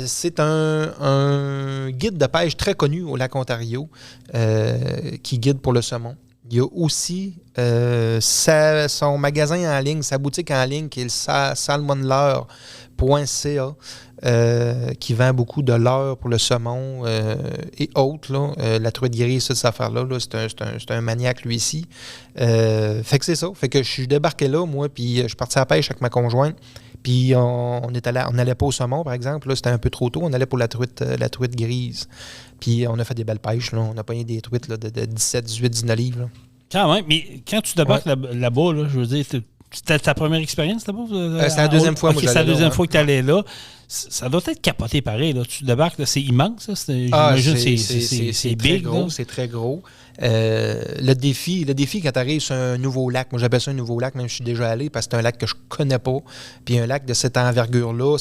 c'est un guide de pêche très connu au lac Ontario qui guide pour le saumon. Il y a aussi son magasin en ligne, sa boutique en ligne qui est le salmonleurre.ca qui vend beaucoup de leurre pour le saumon et autres. Là. La truite grise, cette affaire-là, là, c'est un maniaque, lui, ici. Fait que c'est ça. Fait que je suis débarqué là, moi, puis je suis parti à la pêche avec ma conjointe. Puis on n'allait pas au saumon, par exemple. Là, c'était un peu trop tôt. On allait pour la truite grise. Puis on a fait des belles pêches. Là. On a pogné des truites là, de 17, 18, 19 livres. Là. Quand même. Mais quand tu débarques là-bas, là, je veux dire, c'était ta première expérience là-bas? C'est la deuxième fois. C'est la deuxième fois que tu allais là. Ça doit être capoté pareil. Là. Tu débarques, là, c'est immense. Ça. J'imagine c'est big. C'est très gros. Le défi quand tu arrives sur un nouveau lac, moi j'appelle ça un nouveau lac, même si je suis déjà allé, parce que c'est un lac que je connais pas. Puis un lac de cette envergure-là,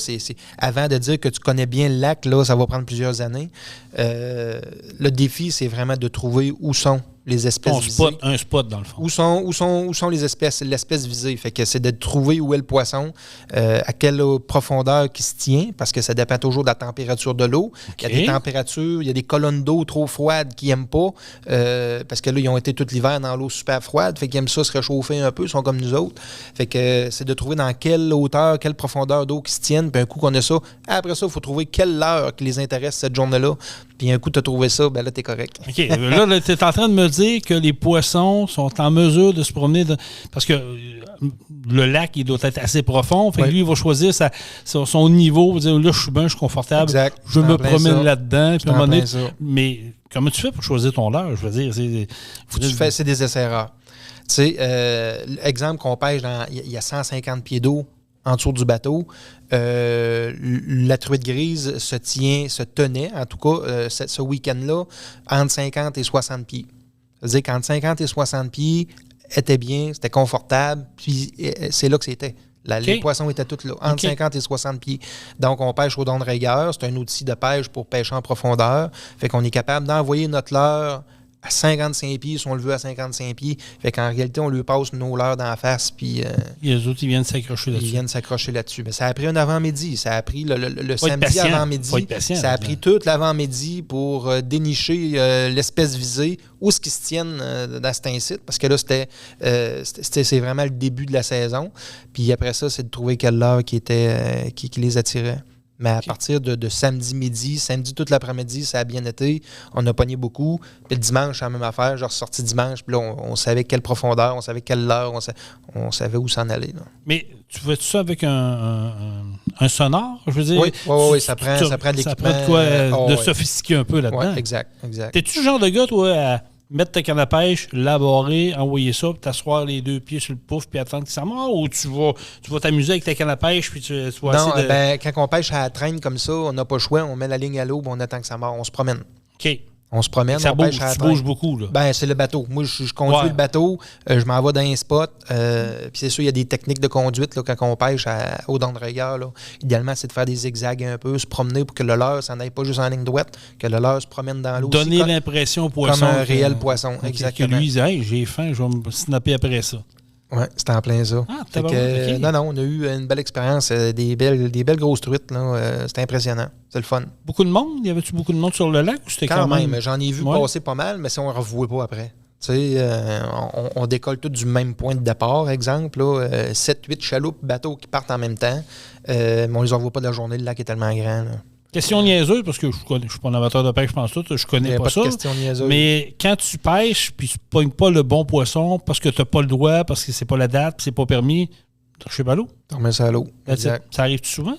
avant de dire que tu connais bien le lac, là, ça va prendre plusieurs années. Le défi, c'est vraiment de trouver où sont les espèces visées. Un spot, dans le fond. Où sont les espèces, l'espèce visée. Fait que c'est de trouver où est le poisson, à quelle profondeur qui se tient, parce que ça dépend toujours de la température de l'eau. Okay. Il y a des températures, il y a des colonnes d'eau trop froides qu'ils n'aiment pas, parce que là, ils ont été tout l'hiver dans l'eau super froide, fait qu'ils aiment ça se réchauffer un peu, ils sont comme nous autres. Fait que c'est de trouver dans quelle hauteur, quelle profondeur d'eau qui se tiennent, puis un coup qu'on a ça, après ça, il faut trouver quelle heure qui les intéresse cette journée-là, puis un coup tu as trouvé ça, ben là, t'es correct. OK. Là tu es en train de me dire que les poissons sont en mesure de se promener, parce que le lac, il doit être assez profond, fait que lui, il va choisir son niveau, il va dire, là, je suis bien, je suis confortable, exact. Je me promène là-dedans, puis à un moment donné, mais comment tu fais pour choisir ton leurre? Je veux dire, c'est des essais-erreurs. Tu sais, exemple qu'on pêche il y a 150 pieds d'eau en dessous du bateau. La truite grise se tenait, en tout cas, ce week-end-là, entre 50 et 60 pieds. C'est-à-dire qu'entre 50 et 60 pieds était bien, c'était confortable, puis c'est là que c'était. Les poissons étaient tous là, entre 50 et 60 pieds. Donc, on pêche au don de rigueur. C'est un outil de pêche pour pêcher en profondeur. Fait qu'on est capable d'envoyer notre leurre à 55 pieds si on le veut à 55 pieds. Fait qu'en réalité, on lui passe nos leurres dans la face. Puis les autres, ils viennent s'accrocher là-dessus. Ils viennent s'accrocher là-dessus. Mais ça a pris un avant-midi. Ça a pris le samedi avant-midi. Ça a pris tout l'avant-midi pour dénicher l'espèce visée, où est-ce qu'ils se tiennent dans cet incite. Parce que là, c'est vraiment le début de la saison. Puis après ça, c'est de trouver quelle leurre qui les attirait. Mais à partir de samedi midi, samedi toute l'après-midi, ça a bien été. On a pogné beaucoup. Puis le dimanche, c'est la même affaire. J'ai ressorti dimanche. Puis là, on savait quelle profondeur, on savait quelle heure, on savait où s'en aller. Là. Mais tu fais-tu ça avec un sonore? Je veux dire, oui, ça prend de l'équipement. Ça prend de quoi sophistiquer un peu là-dedans. Oui, exact. T'es-tu le genre de gars, toi, à mettre ta canne à pêche, l'aborer, envoyer ça, puis t'asseoir les 2 pieds sur le pouf, puis attendre que ça mord, ou tu vas t'amuser avec ta canne à pêche, puis tu vas essayer de... quand on pêche à la traîne comme ça, on n'a pas le choix, on met la ligne à l'eau, puis on attend que ça mord, on se promène. OK. On se promène, ça on bouge, pêche à la tu traîne. bouges beaucoup, là. Ben, c'est le bateau. Moi, je conduis le bateau, je m'en vais dans un spot, puis c'est sûr, il y a des techniques de conduite là, quand on pêche au don de rigueur. Là. Idéalement, c'est de faire des zigzags un peu, se promener pour que le leurre s'en aille pas juste en ligne droite, que le leurre se promène dans l'eau. Donner aussi, l'impression au poisson. Comme un réel poisson, exactement. Que lui, il dit, hey, j'ai faim, je vais me snapper après ça. Oui, c'était en plein ça. Okay. Non, on a eu une belle expérience, des belles grosses truites. C'était impressionnant. C'est le fun. Beaucoup de monde? Y avait-tu beaucoup de monde sur le lac ou c'était quand même? J'en ai vu passer pas mal, mais on ne revoit pas après. On décolle tous du même point de départ, exemple. 7-8 chaloupes, bateaux qui partent en même temps. Mais on ne les revoit pas de la journée. Le lac est tellement grand. Là. Question niaiseuse, parce que je suis pas un amateur de pêche, je pense tout, je connais pas ça. Question niaiseuse. Mais quand tu pêches, puis tu ne pognes pas le bon poisson, parce que tu n'as pas le droit, parce que c'est pas la date, puis c'est pas permis, tu remets à l'eau. Tu remets ça à l'eau. Exact. Ça arrive-tu souvent?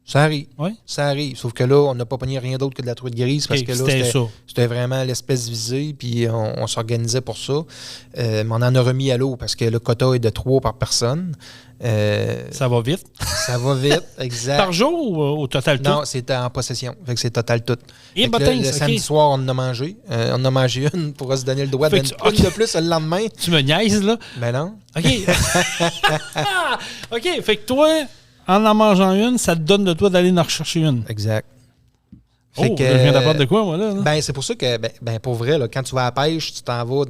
Ça arrive. Oui. Ça arrive. Sauf que là, on n'a pas pogné rien d'autre que de la truite grise, parce que là, c'était vraiment l'espèce visée, puis on s'organisait pour ça. Mais on en a remis à l'eau, parce que le quota est de 3 par personne. Ça va vite. Ça va vite, exact. Par jour ou au total tout? Non, c'était en possession. Fait que c'est total tout. Et le samedi soir, on en a mangé. On en a mangé une pour se donner le droit d'une de plus le lendemain. Tu me niaises, là? Ben non. OK. OK, fait que toi, en mangeant une, ça te donne de toi d'aller en rechercher une. Exact. Je viens d'apprendre de quoi, moi, là? Ben, c'est pour ça que, pour vrai, là, quand tu vas à la pêche, tu t'en vas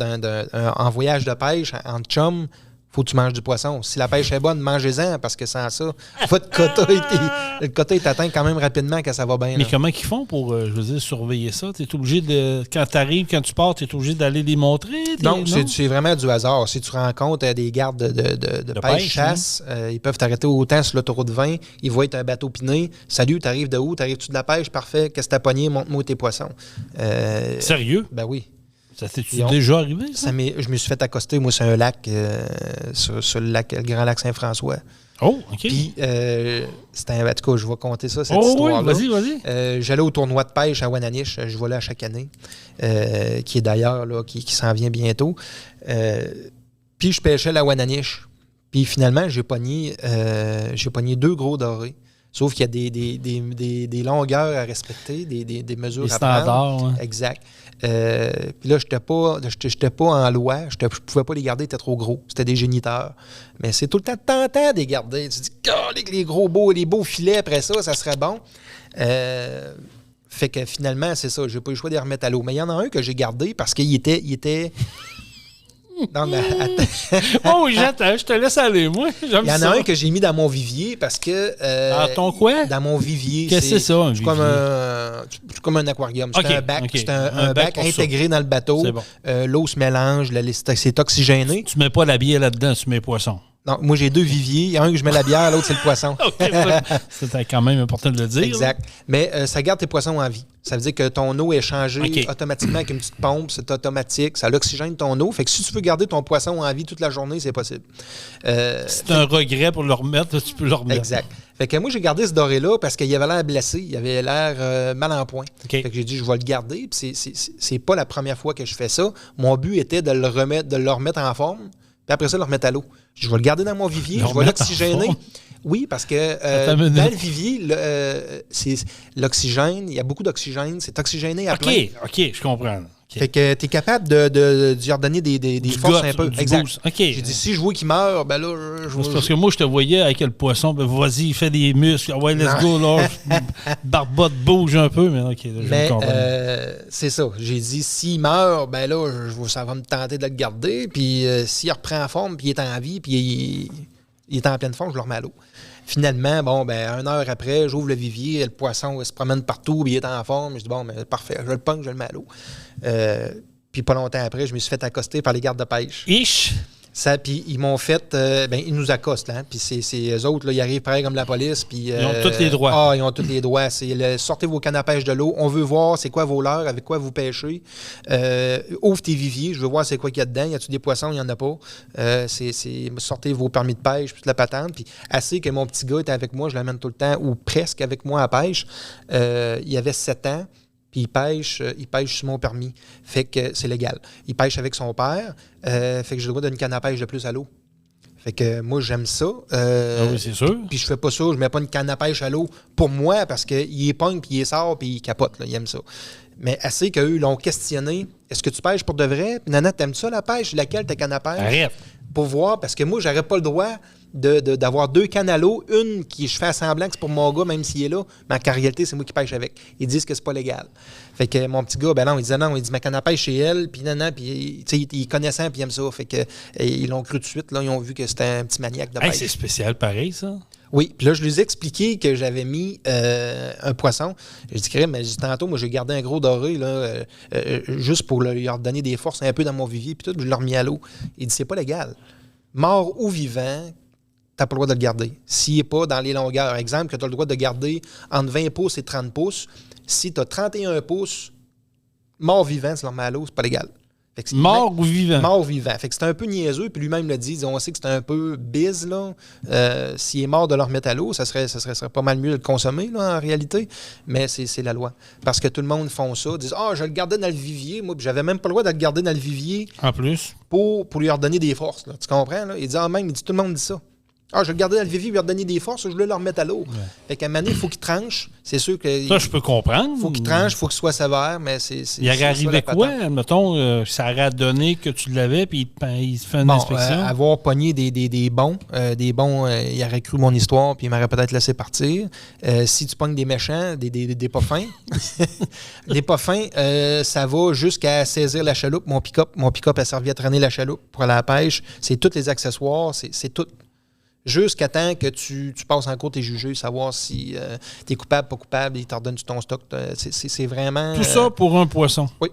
en voyage de pêche, en chum, faut que tu manges du poisson. Si la pêche est bonne, mangez-en, parce que sans ça, le quota est atteint quand même rapidement quand ça va bien. Mais comment ils font pour, surveiller ça? Tu es obligé de, quand tu arrives, quand tu pars, tu es obligé d'aller les montrer? Non, c'est vraiment du hasard. Si tu rencontres des gardes de pêche-chasse, ils peuvent t'arrêter autant sur l'autoroute 20, ils voient un bateau piné. Salut, t'arrives de où? T'arrives-tu de la pêche? Parfait. Qu'est-ce que t'as pogné? Montre-moi tes poissons. Sérieux? Ben oui. Ça t'est déjà arrivé, ça? Je me suis fait accoster, moi, sur un lac, sur le grand lac Saint-François. Oh, OK. Puis, c'était en tout cas, je vais compter ça, cette histoire-là. Oui, vas-y. J'allais au tournoi de pêche à Wananiche, je vais là à chaque année, qui est d'ailleurs, là, qui s'en vient bientôt. Puis, je pêchais la Wananiche. Puis, finalement, j'ai pogné 2 gros dorés. Sauf qu'il y a des longueurs à respecter, des mesures à prendre. Standards, ouais. Exact. Puis là, j'étais pas en loi. Je pouvais pas les garder, ils étaient trop gros. C'était des géniteurs. Mais c'est tout le temps tentant de les garder. Tu te dis, les beaux filets après ça, ça serait bon. Fait que finalement, c'est ça. J'ai pas eu le choix de les remettre à l'eau. Mais il y en a un que j'ai gardé parce qu'il était non, mais attends. J'attends, je te laisse aller, moi. Il y en a un que j'ai mis dans mon vivier parce que. Dans ton quoi? Dans mon vivier. Qu'est-ce que c'est ça, un vivier? C'est comme un aquarium. C'est un bac. Okay. C'est un bac intégré dans le bateau. C'est bon. L'eau se mélange, c'est oxygéné. Tu mets pas la bière là-dedans, tu mets poisson. Non, moi, j'ai 2 viviers. Il y a un que je mets la bière, l'autre, c'est le poisson. C'est quand même important de le dire. Exact. Là. Mais ça garde tes poissons en vie. Ça veut dire que ton eau est changée automatiquement avec une petite pompe. C'est automatique. Ça l'oxygène ton eau. Fait que si tu veux garder ton poisson en vie toute la journée, c'est possible. C'est un regret pour le remettre. Tu peux le remettre. Exact. Fait que moi, j'ai gardé ce doré-là parce qu'il avait l'air blessé. Il avait l'air mal en point. Fait que j'ai dit, je vais le garder. Puis c'est pas la première fois que je fais ça. Mon but était de le remettre en forme. Puis après ça, le remettre à l'eau. Je vais le garder dans mon vivier, je vais l'oxygéner. Oui, parce que dans le vivier, c'est l'oxygène, il y a beaucoup d'oxygène, c'est oxygéné à plein. OK, je comprends. Fait que tu es capable de lui redonner des forces un peu. Exact. J'ai dit, si je vois qu'il meurt, ben là, c'est parce que moi, je te voyais avec le poisson, ben vas-y, fais des muscles, ouais, let's go, là, barbotte bouge un peu, mais OK, là, je comprends. C'est ça. J'ai dit, s'il meurt, ben là, ça va me tenter de le garder, puis s'il reprend forme, puis il est en vie, puis il est en pleine forme, je le remets à l'eau. Finalement, bon, ben, 1 heure après, j'ouvre le vivier, le poisson il se promène partout, il est en forme. Je dis, bon, ben, parfait, je le pogne, je le mets à l'eau. Puis pas longtemps après, je me suis fait accoster par les gardes de pêche. Puis ils m'ont fait... ils nous accostent, là. Puis c'est eux autres, là, ils arrivent pareil comme la police. Puis, ils ont tous les droits. Ils ont tous les droits. Sortez vos cannes à pêche de l'eau. On veut voir c'est quoi vos leurres, avec quoi vous pêchez. Ouvre tes viviers. Je veux voir c'est quoi qu'il y a dedans. Y a-tu des poissons? Il n'y en a pas. Sortez vos permis de pêche, puis la patente. Puis assez que mon petit gars était avec moi, je l'amène tout le temps, ou presque avec moi à pêche. Il avait 7 ans. Puis il pêche sur mon permis. Fait que c'est légal. Il pêche avec son père. Fait que j'ai le droit d'une canne à pêche de plus à l'eau. Fait que moi, j'aime ça. Oui, c'est sûr. Puis je fais pas ça. Je mets pas une canne à pêche à l'eau pour moi parce qu'il est pogne, puis il est sort, puis il capote. Là, il aime ça. Mais assez qu'eux l'ont questionné. Est-ce que tu pêches pour de vrai? Puis Nana, t'aimes ça la pêche? Laquelle ta canne à pêche? Arrête. Pour voir, parce que moi, j'aurais pas le droit d'avoir 2 cannes à l'eau, une qui je fais semblant que c'est pour mon gars, même s'il est là, mais qu'en réalité, c'est moi qui pêche avec. Ils disent que c'est pas légal. Fait que mon petit gars, ben non, il disait non, il dit ma canne à pêche chez elle, puis non, puis il connaissait, puis il aime ça. Fait que ils l'ont cru tout de suite, là, ils ont vu que c'était un petit maniaque de pêche. C'est spécial pareil, ça. Oui, puis là, je lui ai expliqué que j'avais mis un poisson. Je dis, mais tantôt, moi, j'ai gardé un gros doré, là, juste pour lui redonner des forces un peu dans mon vivier, puis tout, je l'ai remis à l'eau. Il dit, c'est pas légal. Mort ou vivant, t'as pas le droit de le garder. S'il n'est pas dans les longueurs. Exemple, que tu as le droit de garder entre 20 pouces et 30 pouces. Si tu as 31 pouces, mort vivant, tu le remets à l'eau, c'est pas légal. Mort ou vivant? Mort ou vivant. Fait que c'est un peu niaiseux, puis lui-même le dit. On sait que c'est un peu bise, là. S'il est mort de le remettre à l'eau, ça serait pas mal mieux de le consommer, là, en réalité. Mais c'est la loi. Parce que tout le monde font ça. Disent, je le gardais dans le vivier. Moi, puis j'avais même pas le droit de le garder dans le vivier. En plus. Pour lui redonner des forces, là. Tu comprends, là? Il dit, tout le monde dit ça. Je vais le garder dans le vivier, lui redonner des forces, je voulais le remettre à l'eau. Ouais. Fait qu'à un moment donné, il faut qu'il tranche. C'est sûr que. Ça, je peux comprendre. Il faut qu'il tranche, il faut qu'il soit sévère, mais c'est. Il aurait arrivé quoi? Mettons, ça aurait donné que tu l'avais, puis il se fait une inspection. Avoir pogné des bons. Il aurait cru mon histoire, puis il m'aurait peut-être laissé partir. Si tu pognes des méchants, des pas fins, des pas fins, ça va jusqu'à saisir la chaloupe. Mon pick-up a servi à traîner la chaloupe pour aller à la pêche. C'est tous les accessoires, c'est tout. Jusqu'à temps que tu passes en cours, tu es jugé, savoir si tu es coupable, pas coupable, il t'ordonne ton stock. C'est vraiment... Tout ça pour un poisson? Oui.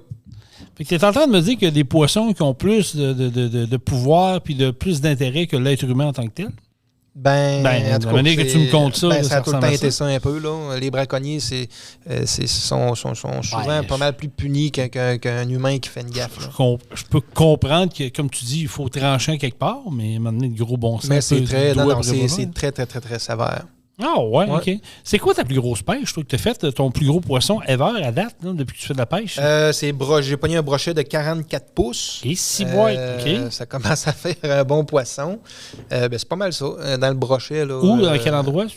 Fait que tu es en train de me dire qu'il y a des poissons qui ont plus de pouvoir puis de plus d'intérêt que l'être humain en tant que tel? En tout cas, que tu me comptes ça, ça a tout le temps été ça un peu. Là. Les braconniers sont souvent pas mal plus punis qu'un humain qui fait une gaffe. Je peux comprendre que, comme tu dis, il faut trancher quelque part, mais maintenant, le gros bon sens. Mais c'est très très, très, très, très sévère. Ah ouais, OK. C'est quoi ta plus grosse pêche, toi, que tu as fait, ton plus gros poisson ever à date, là, depuis que tu fais de la pêche? J'ai pogné un brochet de 44 pouces. Et 6 boîtes, OK. Ça commence à faire un bon poisson. C'est pas mal ça, dans le brochet. Là, où, à quel endroit?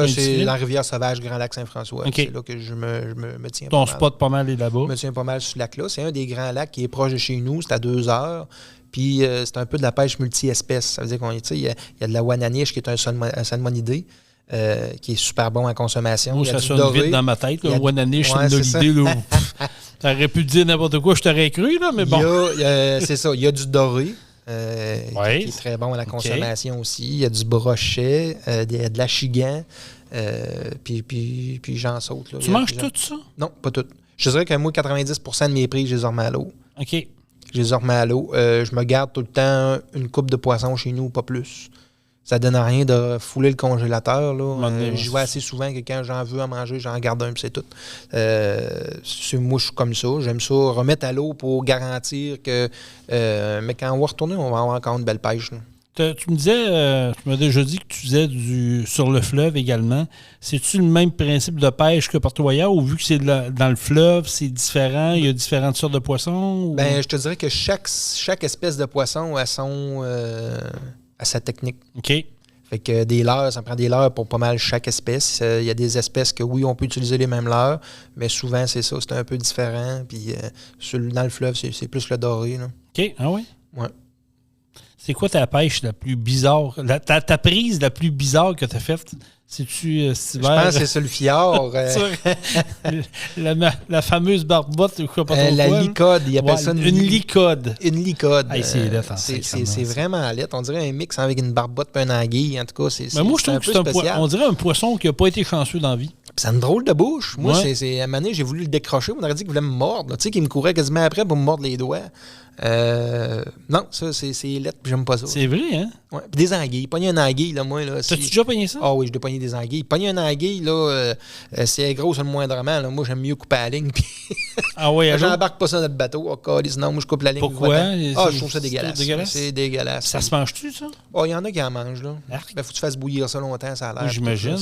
C'est la rivière Sauvage, Grand Lac Saint-François. Okay. C'est là que je me tiens Ton spot pas mal est là-bas? Je me tiens pas mal sur ce lac-là. C'est un des grands lacs qui est proche de chez nous. C'est à 2 heures. Puis c'est un peu de la pêche multi-espèces. Ça veut dire qu'il y a de la wananiche qui est un salmonidé. Qui est super bon en consommation. Moi, ça sonne vite dans ma tête. Wananiche, c'est une idée. T'aurais pu dire n'importe quoi, je t'aurais cru, là, mais bon. C'est ça. Il y a du doré, qui est très bon à la consommation aussi. Il y a du brochet, de l'achigan, puis j'en saute. Là. Tu manges tout ça? Non, pas tout. Je dirais que moi, 90% de mes prix, je les remets à l'eau. OK. Je les remets à l'eau. Je me garde tout le temps une coupe de poisson chez nous, pas plus. Ça donne à rien de fouler le congélateur. Je vois assez souvent que quand j'en veux à manger, j'en garde un, puis c'est tout. Moi, je suis comme ça. J'aime ça. Remettre à l'eau pour garantir que... mais quand on va retourner, on va avoir encore une belle pêche. Tu me disais, tu m'as déjà dit que tu faisais sur le fleuve également. C'est-tu le même principe de pêche que partout ailleurs, ou vu que c'est dans le fleuve, c'est différent, il y a différentes sortes de poissons? Ou... Je te dirais que chaque espèce de poisson a sa technique. OK. Fait que des leurres, ça prend des leurres pour pas mal chaque espèce. Il y a des espèces que, oui, on peut utiliser les mêmes leurres, mais souvent, c'est ça, c'est un peu différent. Puis dans le fleuve, c'est plus le doré. Là. OK. Ah oui? Ouais. C'est quoi ta pêche la plus bizarre? Ta prise la plus bizarre que tu as faite? C'est-tu je pense que c'est sur le fjord. la fameuse barbotte ou quoi, pas trop la licode, il appelle ça une licode. Une licode. Hey, c'est vraiment lettre. On dirait un mix avec une barbotte et un anguille. En tout cas, c'est moi, je trouve que c'est on dirait un poisson qui n'a pas été chanceux dans la vie. C'est une drôle de bouche. Moi, à un moment donné, j'ai voulu le décrocher. On aurait dit qu'il voulait me mordre. Tu sais, qu'il me courait quasiment après pour me mordre les doigts. Non, ça, c'est lettre, puis j'aime pas ça. C'est vrai, hein? Ouais. Puis des anguilles. Pogner un anguille, là, moi. Là, t'as-tu déjà pogné ça? Ah oui, je dois pogner des anguilles. Pogner un anguille, là, c'est gros sur le moindrement. Là. Moi, j'aime mieux couper la ligne. Puis ah oui, j'embarque pas ça dans le bateau. Sinon, moi, je coupe la ligne. Pourquoi? Je trouve ça dégueulasse. C'est dégueulasse. Ça se mange-tu, ça? Oh, il y en a qui en mangent, là. Faut que tu fasses bouillir ça longtemps, ça a l'air. Oui, j'imagine.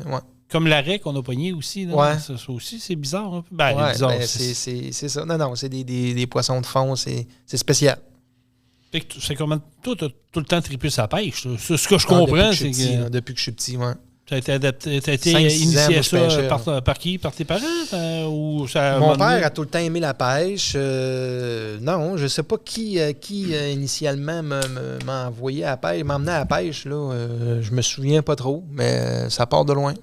Ouais. Comme l'arrêt qu'on a pogné aussi. Là. Ouais. Ça aussi, c'est bizarre. Hein? Bizarre. C'est ça. Non, c'est des poissons de fond. C'est spécial. C'est comment toi, tu as tout le temps trippé sa pêche. Ce que je comprends, c'est que... Depuis que je suis petit, ouais. Tu as été adapté, tu as été initié à ça par qui? Par tes parents? Ou ça Mon père a tout le temps aimé la pêche. Non, je ne sais pas qui initialement m'a envoyé à la pêche, m'a emmené à la pêche. Là. Je me souviens pas trop, mais ça part de loin.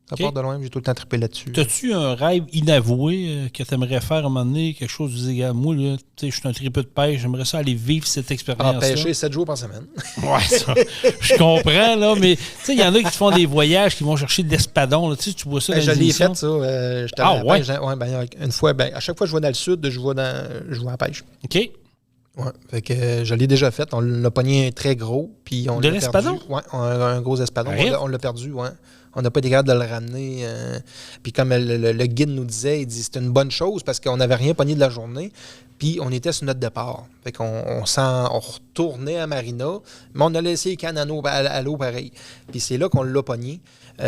Ça part de loin, j'ai tout le temps trippé là-dessus. As-tu un rêve inavoué que tu aimerais faire à un moment donné? Quelque chose, tu disais, moi, là, je suis un tripeux de pêche, j'aimerais ça aller vivre cette expérience-là. Pêcher 7 jours par semaine. Ouais, ça, je comprends, là, mais il y en a qui font des voyages, qui vont chercher de l'espadon. Là, tu vois ça dans les émissions. Je l'ai fait, ça. Une fois, à chaque fois que je vais dans le sud, je vais à la pêche. OK. Ouais, fait que je l'ai déjà fait. On l'a pogné un très gros. Puis on de l'espadon? Oui, un gros espadon. On l'a perdu, ouais. On n'a pas été capable de le ramener. Puis comme le guide nous disait, il dit c'est une bonne chose parce qu'on n'avait rien pogné de la journée. Puis on était sur notre départ. Fait qu'on retournait à Marina, mais on a laissé les cannes à l'eau pareil. Puis c'est là qu'on l'a pogné. Puis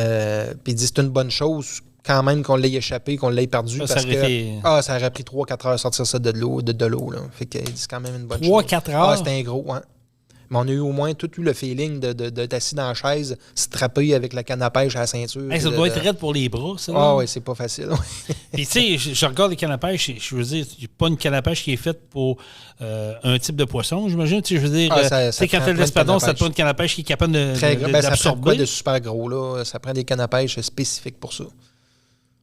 il dit c'est une bonne chose quand même qu'on l'ait échappé, qu'on l'ait perdu. Ça aurait pris 3-4 heures sortir ça de l'eau. Là. Fait qu'il dit c'est quand même une bonne chose. 3-4 heures? Ah, c'était un gros, hein. Mais on a eu au moins tout le feeling d'être assis dans la chaise, strapper avec la canne à pêche à la ceinture. Ça doit être raide pour les bras, ça. Ah oui, c'est pas facile. Puis tu sais, je regarde les cannes à pêche, je veux dire, il n'y a pas une canne à pêche qui est faite pour un type de poisson, j'imagine. Je veux dire, quand tu as l'espadon, ça te prend une canne à pêche qui est capable d'absorber. Ça prend quoi de super gros, là? Ça prend des cannes à pêche spécifiques pour ça.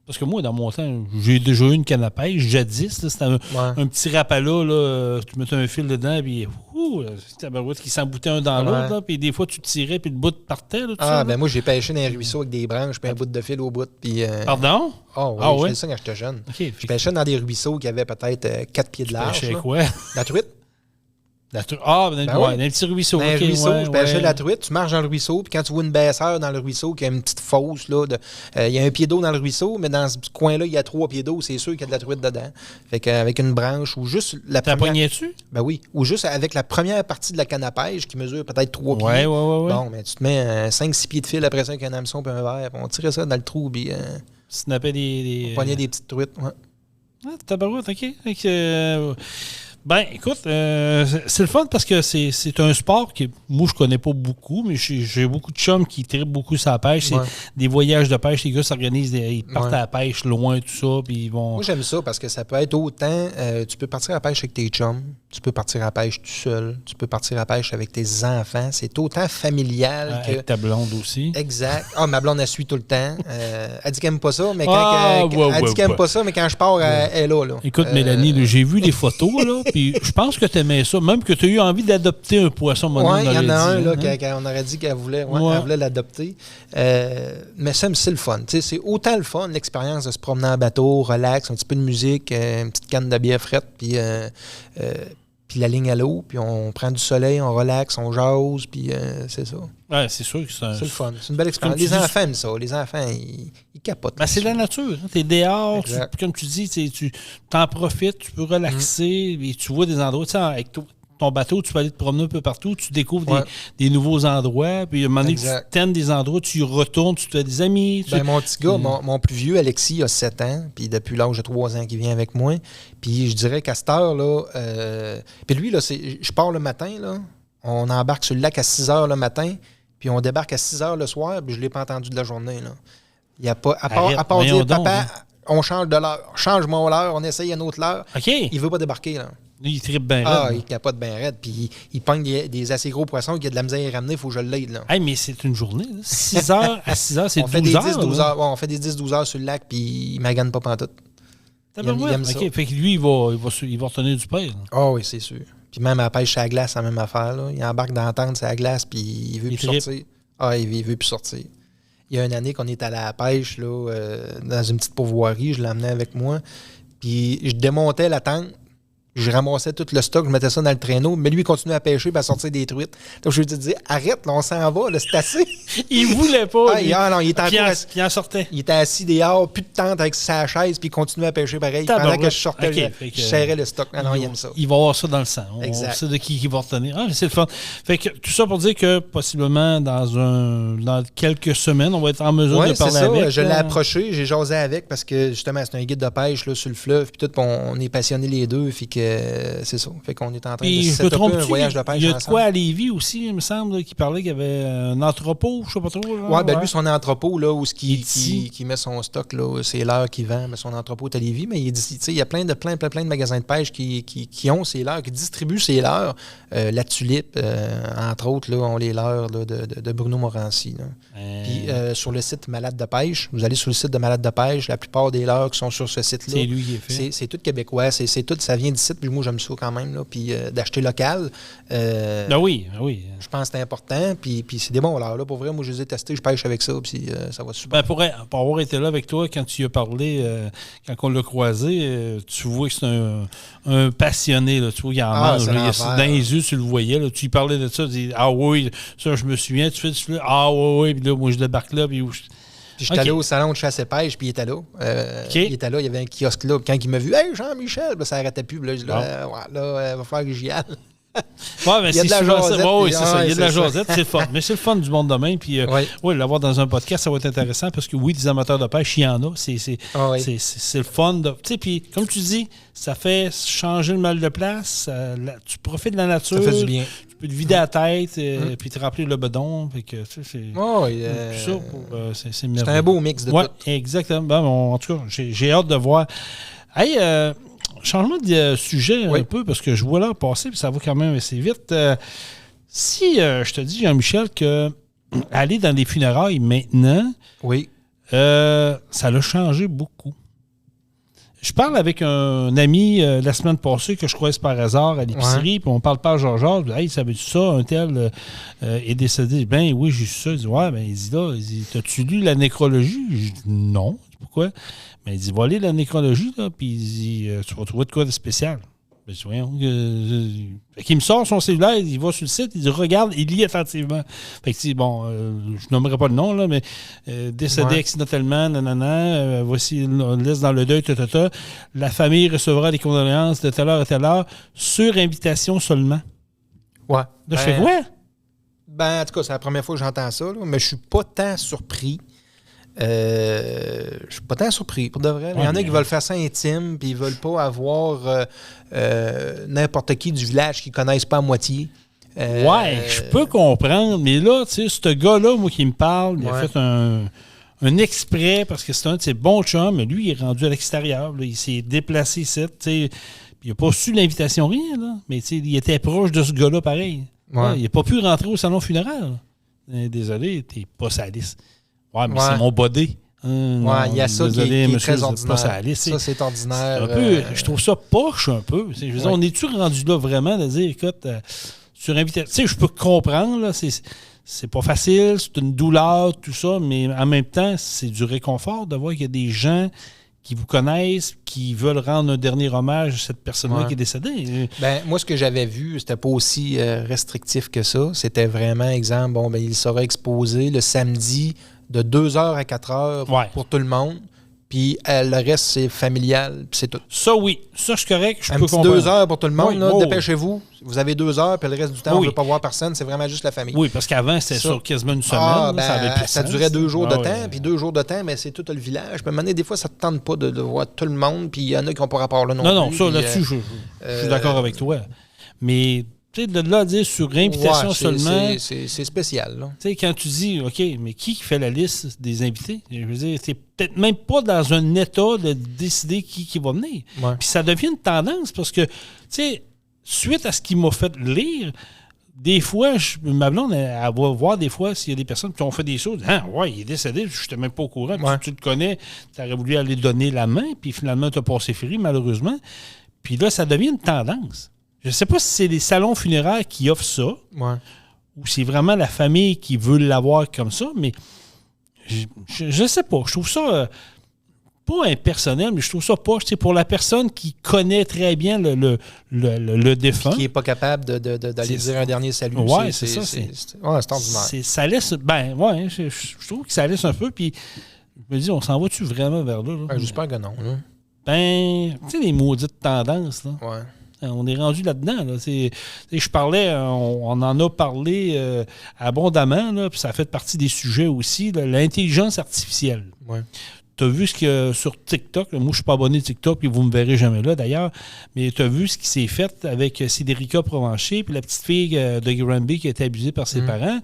Parce que moi, dans mon temps, j'ai déjà eu une canne à pêche, jadis. C'était un petit rapala, là, tu mettais un fil dedans, puis c'était un barouette qui s'emboutait un dans l'autre, puis des fois, tu tirais, puis le bout partait. Là, moi, j'ai pêché dans les ruisseaux avec des branches, puis un bout de fil au bout. Puis, Pardon? Je faisais ça quand j'étais jeune. Okay, je pêchais dans des ruisseaux qui avaient peut-être 4 pieds de large. Tu pêchais quoi? La truite. Dans un petit ruisseau. Dans un ruisseau, je pêchais la truite, tu marches dans le ruisseau, puis quand tu vois une baisseur dans le ruisseau, qu'il y a une petite fosse, il y a un pied d'eau dans le ruisseau, mais dans ce coin-là, il y a 3 pieds d'eau, c'est sûr qu'il y a de la truite dedans. Fait qu'avec une branche ou juste la première... T'as pogné dessus? Ben oui. Ou juste avec la première partie de la canne à pêche qui mesure peut-être 3 pieds. Ouais. Bon, mais tu te mets 5-6 pieds de fil après ça avec un hameçon et un verre, on tirait ça dans le trou, puis... Snappait on pognait des petites truites, ouais. Ah, tabarouette, OK. Ben, écoute, c'est le fun parce que c'est un sport que moi, je connais pas beaucoup, mais j'ai beaucoup de chums qui trippent beaucoup sur la pêche. C'est des voyages de pêche. Les gars s'organisent, ils partent à la pêche loin, tout ça, puis ils vont... Moi, j'aime ça parce que ça peut être autant... tu peux partir à la pêche avec tes chums, tu peux partir à la pêche tout seul, tu peux partir à la pêche avec tes enfants. C'est autant familial que... Avec ta blonde aussi. Exact. Ma blonde, elle suit tout le temps. Elle dit qu'elle n'aime pas ça, mais quand... elle dit qu'elle n'aime pas ça, mais quand je pars, elle est là. Écoute, Mélanie, j'ai vu les photos, là, puis je pense que tu aimais ça, même que tu as eu envie d'adopter un poisson. Oui, il y en a un là, on aurait dit qu'elle voulait, elle voulait l'adopter. Mais ça, c'est le fun. C'est autant le fun, l'expérience de se promener en bateau, relax, un petit peu de musique, une petite canne de bière frette, puis la ligne à l'eau, puis on prend du soleil, on relaxe, on jase, puis c'est ça. Ouais, c'est sûr que c'est le fun. C'est une belle expérience. Les enfants aiment ça. Les enfants, ils capotent. Ben, c'est la nature. Hein. Tu es dehors, comme tu dis, tu t'en profites, tu peux relaxer, et tu vois des endroits. avec ton bateau, tu peux aller te promener un peu partout, tu découvres des nouveaux endroits, puis à un moment donné, tu t'aimes des endroits, tu y retournes, tu te fais des amis. Mon petit gars, mon plus vieux, Alexis, a 7 ans, puis depuis l'âge de 3 ans qu'il vient avec moi. Puis je dirais qu'à cette heure, là, puis lui, là, je pars le matin, là, on embarque sur le lac à 6 heures le matin, puis on débarque à 6 heures le soir, puis je ne l'ai pas entendu de la journée. Là. Il n'y a pas, à part dire, papa, on change de l'heure, change-moi l'heure, on essaye une autre heure. Okay. Il ne veut pas débarquer. Là. Il trippe bien raide. Il capote bien raide, puis il pogne des assez gros poissons, qu'il y a de la misère à ramener, il faut que je l'aide. Là. Mais c'est une journée. 6 heures à 6 heures, c'est 12 heures. On fait des 10-12 heures sur le lac, puis il ne magane pas pantoute. Il aime ça. Fait que lui, il va retenir du père. Oui, c'est sûr. Puis même à la pêche à la glace, c'est la même affaire. Là. Il embarque dans la tente, c'est la glace, puis il veut plus sortir. Il veut plus sortir. Il y a une année qu'on est allé à la pêche là, dans une petite pourvoirie, je l'emmenais avec moi. Puis je démontais la tente, je ramassais tout le stock, je mettais ça dans le traîneau, mais lui, il continuait à pêcher et à sortir des truites. Donc je lui disais, arrête, là, on s'en va, là, c'est assez. Il voulait pas. Il en sortait. Il était assis dehors, plus de tente avec sa chaise, puis il continuait à pêcher pareil. Pendant que je sortais, je serrais le stock. Il aime ça. Il va avoir ça dans le sang. On sait de qui va retenir. C'est le fun. Fait que tout ça pour dire que possiblement dans quelques semaines, on va être en mesure de parler avec. Je l'ai approché, j'ai jasé avec parce que justement, c'est un guide de pêche là, sur le fleuve, puis tout, on est passionnés les deux, puis que c'est ça. Fait qu'on est en train Puis, de setuper un voyage de pêche ensemble. Il y a de quoi à Lévis aussi, il me semble, là, qui parlait qu'il y avait un entrepôt, je sais pas trop. Oui, lui, son entrepôt, là, où qui met son stock, là, c'est l'heure qu'il vend, mais son entrepôt est à Lévis. Mais il y a plein de magasins de pêche qui ont ces leurres, qui distribuent ces leurres. La Tulipe, entre autres, là, ont les leurres là, de Bruno Morancy. Puis sur le site Malade de pêche, vous allez sur le site de Malade de pêche, la plupart des leurres qui sont sur ce site-là. C'est lui qui est fait. C'est tout québécois, c'est tout, ça vient d'ici, puis moi j'aime ça quand même, là, puis d'acheter local. Oui. Je pense que c'est important, puis c'est des bons leurres. Là, pour vrai, moi je les ai testés, je pêche avec ça, puis ça va super. Pour avoir été là avec toi, quand tu y as parlé, quand on l'a croisé, tu vois que c'est un passionné, là, tu vois, il en mange. Dans les yeux, tu le voyais, là, tu lui parlais de ça, tu dis, ah oui, ça je me souviens, tu fais, ah oui, puis là, moi je débarque là, puis j'étais allé au salon de chasse et pêche, puis il était là. Il était là, il y avait un kiosque là. Quand il m'a vu, hey Jean-Michel, ça n'arrêtait plus. Là, il va falloir que j'y aille. Ouais, mais il y a de la jasette. Oui, c'est ça. Il y a de la jasette, c'est le fun. Mais c'est le fun du monde de même. Puis, l'avoir dans un podcast, ça va être intéressant parce que, oui, des amateurs de pêche, il y en a. C'est le fun. Tu sais, puis, comme tu dis, ça fait changer le mal de place. Tu profites de la nature. Ça fait du bien. Tu peux te vider la tête, puis te remplir le bedon. Fait que, tu sais, c'est un beau mix de tout. Exactement. Bon, en tout cas, j'ai hâte de voir. Hey, changement de sujet un peu, parce que je vois là passer, puis ça va quand même assez vite. Si je te dis, Jean-Michel, que aller dans les funérailles maintenant, ça l'a changé beaucoup. Je parle avec un ami la semaine passée que je croise par hasard à l'épicerie, puis on parle pas à Georges. Hey, ça veut dire ça, un tel est décédé. Ben oui, j'ai su ça. Il dit, ouais, ben il dit là, t'as-tu lu la nécrologie? Je dis, non. Pourquoi? Mais il dit, va lire la nécrologie, là, puis il dit, tu vas trouver de quoi de spécial. Ben, je dis, voyons. Fait qu'il me sort son cellulaire, il va sur le site, il dit, regarde, il lit attentivement. Fait que, bon, je nommerai pas le nom, là, mais décédé accidentellement, nanana, voici, on laisse dans le deuil, la famille recevra des condoléances de telle heure à telle heure, sur invitation seulement. Ouais. Là, je fais quoi? Ben, en tout cas, c'est la première fois que j'entends ça, là, mais je suis pas tant surpris. Je suis pas tant surpris, pour de vrai. Il y en a qui veulent faire ça intime, puis ils veulent pas avoir n'importe qui du village qu'ils connaissent pas à moitié. Je peux comprendre, mais là, tu sais, ce gars-là, moi, qui me parle, il a fait un exprès, parce que c'est un de ses bons chums, mais lui, il est rendu à l'extérieur. Là, il s'est déplacé ici, tu sais. Il n'a pas su l'invitation, rien, là. Mais tu sais, il était proche de ce gars-là, pareil. Ouais. Il n'a pas pu rentrer au salon funéraire. Désolé, t'es pas sa liste. Ouais, mais c'est mon body. Il y a ça qui est très ordinaire. Ça, c'est ordinaire. Je trouve ça poche un peu. Je veux dire, on est-tu rendu là vraiment de dire, écoute, sur invitation. Tu sais, je peux comprendre, là, c'est pas facile, c'est une douleur, tout ça, mais en même temps, c'est du réconfort de voir qu'il y a des gens qui vous connaissent, qui veulent rendre un dernier hommage à cette personne-là qui est décédée. Ben, moi, ce que j'avais vu, c'était pas aussi restrictif que ça. C'était vraiment, exemple, il sera exposé le samedi de 2h à 4h pour tout le monde. Puis le reste, c'est familial, puis c'est tout. Ça, oui. Ça, je suis correct. Je peux comprendre. 2 heures pour tout le monde. Dépêchez-vous. Vous avez 2 heures, puis le reste du temps, on ne veut pas voir personne. C'est vraiment juste la famille. Oui, parce qu'avant, c'était sur quasiment une semaine. Ça durait 2 jours de temps, puis 2 jours de temps, mais c'est tout le village. Puis maintenant, des fois, ça ne te tente pas de voir tout le monde, puis il y en a qui n'ont pas rapport là non plus. Non, ça, là-dessus, je suis d'accord avec toi. Mais... Tu sais, de là à dire sur invitation seulement... C'est spécial, là. Tu sais, quand tu dis, OK, mais qui fait la liste des invités? Je veux dire, t'es peut-être même pas dans un état de décider qui va venir. Ouais. Puis ça devient une tendance parce que, tu sais, suite à ce qu'il m'a fait lire, des fois, ma blonde, elle va voir des fois s'il y a des personnes qui ont fait des choses. Ah, ouais, il est décédé, je n'étais même pas au courant. Tu le connais, tu aurais voulu aller donner la main, puis finalement, tu as passé free, malheureusement. Puis là, ça devient une tendance. Je ne sais pas si c'est les salons funéraires qui offrent ça ou c'est vraiment la famille qui veut l'avoir comme ça, mais je ne sais pas. Je trouve ça pas impersonnel, mais je trouve ça pas. Pour la personne qui connaît très bien le défunt. Qui n'est pas capable d'aller dire un dernier salut. Oui, c'est ça. C'est ordinaire. Ça laisse. Je trouve que ça laisse un peu. Puis je me dis, on s'en va-tu vraiment vers là? J'espère que non. Là. Tu sais, les maudites tendances. Là. Ouais. On est rendu là-dedans. Là. Je parlais, on en a parlé abondamment, là, puis ça fait partie des sujets aussi, là, l'intelligence artificielle. Ouais. tu as vu ce qu'il y a sur TikTok. Moi, je ne suis pas abonné à TikTok, puis vous ne me verrez jamais là, d'ailleurs. Mais tu as vu ce qui s'est fait avec Cédrica Provencher, puis la petite fille de Granby qui a été abusée par ses parents.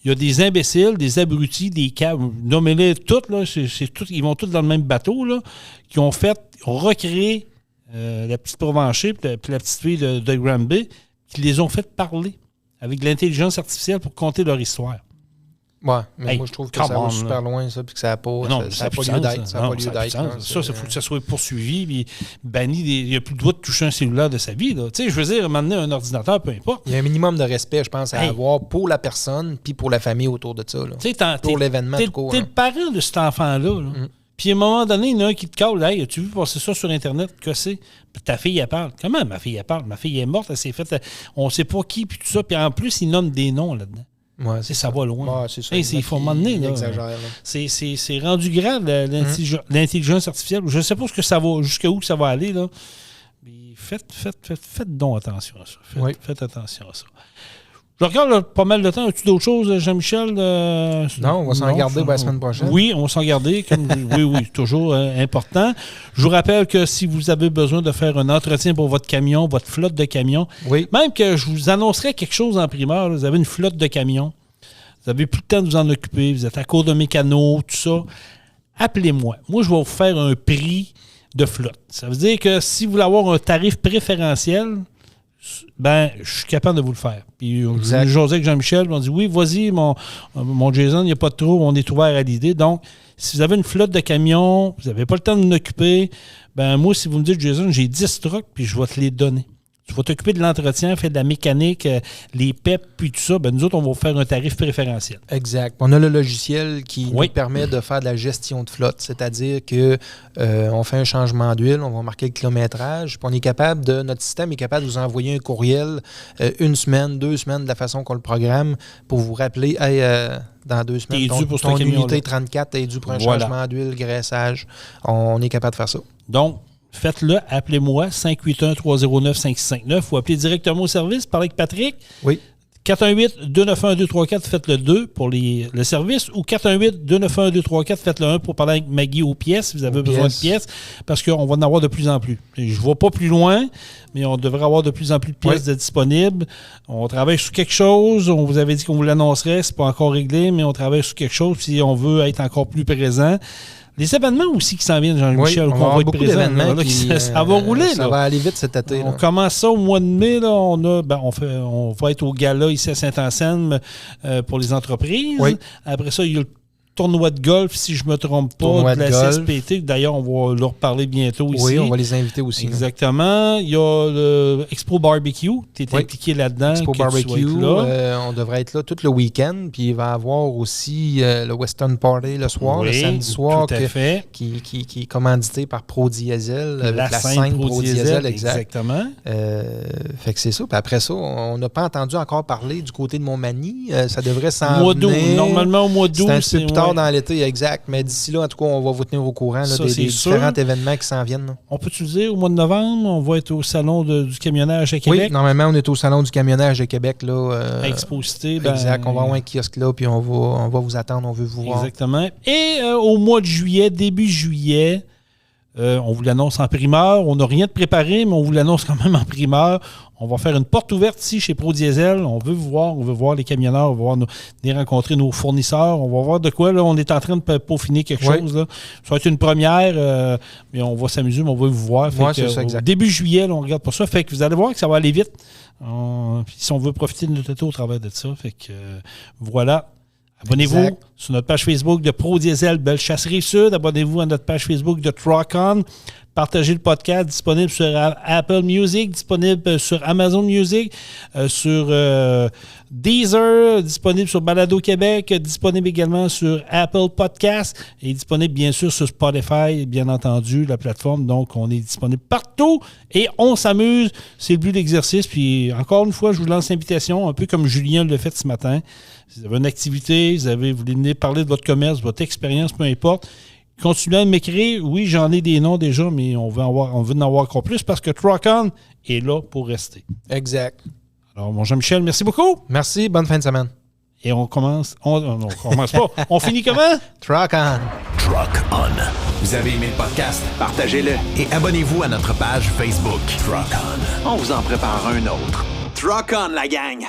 Il y a des imbéciles, des abrutis, des caves, nommez-les toutes, là, c'est tout, ils vont tous dans le même bateau, là, qui ont recréé la petite Provencher puis la petite fille de Granby, qui les ont fait parler avec de l'intelligence artificielle pour conter leur histoire. Ouais, mais moi, je trouve que ça va super loin, ça, puis que ça n'a pas lieu d'être. Ça n'a pas lieu d'être. Ça, il faut que ça soit poursuivi, puis banni. Il n'y a plus le droit de toucher un cellulaire de sa vie. Tu sais, je veux dire, maintenant, un ordinateur, peu importe. Il y a un minimum de respect, je pense, à avoir pour la personne, puis pour la famille autour de ça. Pour l'événement, tout court. T'es le parent de cet enfant-là. Puis à un moment donné, il y en a un qui te cale. Hey, as-tu vu passer ça sur Internet? Que c'est? Puis ta fille, elle parle. Comment ma fille, elle parle? Ma fille est morte, elle s'est faite. On ne sait pas qui, puis tout ça. Puis en plus, il nomme des noms là-dedans. Ouais, ça va loin. Ouais, c'est ça. Il faut m'emmener. C'est rendu grave, l'intelligence artificielle. Je ne sais pas jusqu'à où ça va aller. Là. Mais faites donc attention à ça. Faites attention à ça. Je regarde pas mal de temps. As-tu d'autres choses, Jean-Michel? Non, on va s'en garder pour la semaine prochaine. Oui, on va s'en garder. Oui, toujours important. Je vous rappelle que si vous avez besoin de faire un entretien pour votre camion, votre flotte de camions, même que je vous annoncerai quelque chose en primeur, vous avez une flotte de camions, vous n'avez plus le temps de vous en occuper, vous êtes à court de mécanos, tout ça, appelez-moi. Moi, je vais vous faire un prix de flotte. Ça veut dire que si vous voulez avoir un tarif préférentiel, ben, je suis capable de vous le faire. Puis José avec Jean-Michel m'ont dit oui, vas-y, mon Jason, il n'y a pas de trouble, on est ouvert à l'idée. Donc, si vous avez une flotte de camions, vous n'avez pas le temps de m'occuper, ben moi, si vous me dites, Jason, j'ai 10 trucks, puis je vais te les donner. Tu vas t'occuper de l'entretien, faire de la mécanique, les PEP, puis tout ça. Ben, nous autres, on va vous faire un tarif préférentiel. Exact. On a le logiciel qui nous permet de faire de la gestion de flotte. C'est-à-dire que on fait un changement d'huile, on va marquer le kilométrage, puis on est capable notre système est capable de vous envoyer un courriel 1 semaine, 2 semaines de la façon qu'on le programme pour vous rappeler dans 2 semaines, ton unité 34 est due pour un changement d'huile, graissage. On est capable de faire ça. Donc, faites-le, appelez-moi, 581-309-5659 ou appelez directement au service, parlez avec Patrick. Oui. 418-291-234, faites le 2 pour le service ou 418-291-234, faites le 1 pour parler avec Maggie aux pièces, si vous avez besoin de pièces, parce qu'on va en avoir de plus en plus. Je ne vois pas plus loin, mais on devrait avoir de plus en plus de pièces disponibles. On travaille sur quelque chose, on vous avait dit qu'on vous l'annoncerait, c'est pas encore réglé, mais on travaille sur quelque chose si on veut être encore plus présent. Les événements aussi qui s'en viennent, Jean-Michel, qu'on va être présent. Ça va rouler. Ça va aller vite cet été. On commence ça au mois de mai. Là, on va être au gala ici à Saint-Anselme pour les entreprises. Oui. Après ça, il y a le tournoi de golf, si je ne me trompe pas, de la CSPT. D'ailleurs, on va leur parler bientôt ici. Oui, on va les inviter aussi. Exactement. Il y a le Expo Barbecue. Tu es impliqué là-dedans. Expo Barbecue. On devrait être là tout le week-end. Puis il va y avoir aussi le Western Party le soir, le samedi soir, qui est commandité par Pro Diesel. Avec la scène Pro Diesel, exactement. Fait que c'est ça. Puis après ça, on n'a pas entendu encore parler du côté de Montmagny. Ça devrait s'en venir. Normalement, au mois d'août, c'est un peu plus tard dans l'été, exact. Mais d'ici là, en tout cas, on va vous tenir au courant là, des différents événements qui s'en viennent. Là. On peut-tu dire, au mois de novembre, on va être au Salon du camionnage à Québec? Oui, normalement, on est au Salon du camionnage de Québec. Là, Exposité. Exact. On va avoir un kiosque là, puis on va vous attendre, on veut vous voir. Exactement. Et au mois de juillet, début juillet, on vous l'annonce en primeur. On n'a rien de préparé, mais on vous l'annonce quand même en primeur. On va faire une porte ouverte ici chez Pro Diesel. On veut vous voir, on veut voir les camionneurs, on va rencontrer nos fournisseurs. On va voir de quoi. Là, on est en train de peaufiner quelque chose. Là. Ça va être une première, mais on va s'amuser, mais on va vous voir. C'est ça, exact. Début juillet, là, on regarde pour ça. Fait que vous allez voir que ça va aller vite. Si on veut profiter de notre été au travers de ça. Fait que voilà. Abonnez-vous sur notre page Facebook de Pro Diesel Bellechasse Rive-Sud. Abonnez-vous à notre page Facebook de Truck On. Partagez le podcast, disponible sur Apple Music, disponible sur Amazon Music, sur Deezer, disponible sur Balado Québec, disponible également sur Apple Podcast et disponible bien sûr sur Spotify, bien entendu, la plateforme. Donc, on est disponible partout et on s'amuse. C'est le but de l'exercice. Puis, encore une fois, je vous lance l'invitation, un peu comme Julien l'a fait ce matin. Si vous avez une activité, vous voulez venir parler de votre commerce, de votre expérience, peu importe, continuez à m'écrire. Oui, j'en ai des noms déjà, mais on veut en avoir encore plus parce que Truck On est là pour rester. Exact. Alors, mon Jean-Michel, merci beaucoup. Merci, bonne fin de semaine. Et on commence. On commence pas. On finit comment? Truck On. Truck On. Vous avez aimé le podcast? Partagez-le Et abonnez-vous à notre page Facebook. Truck On. On vous en prépare un autre. Truck On, la gang!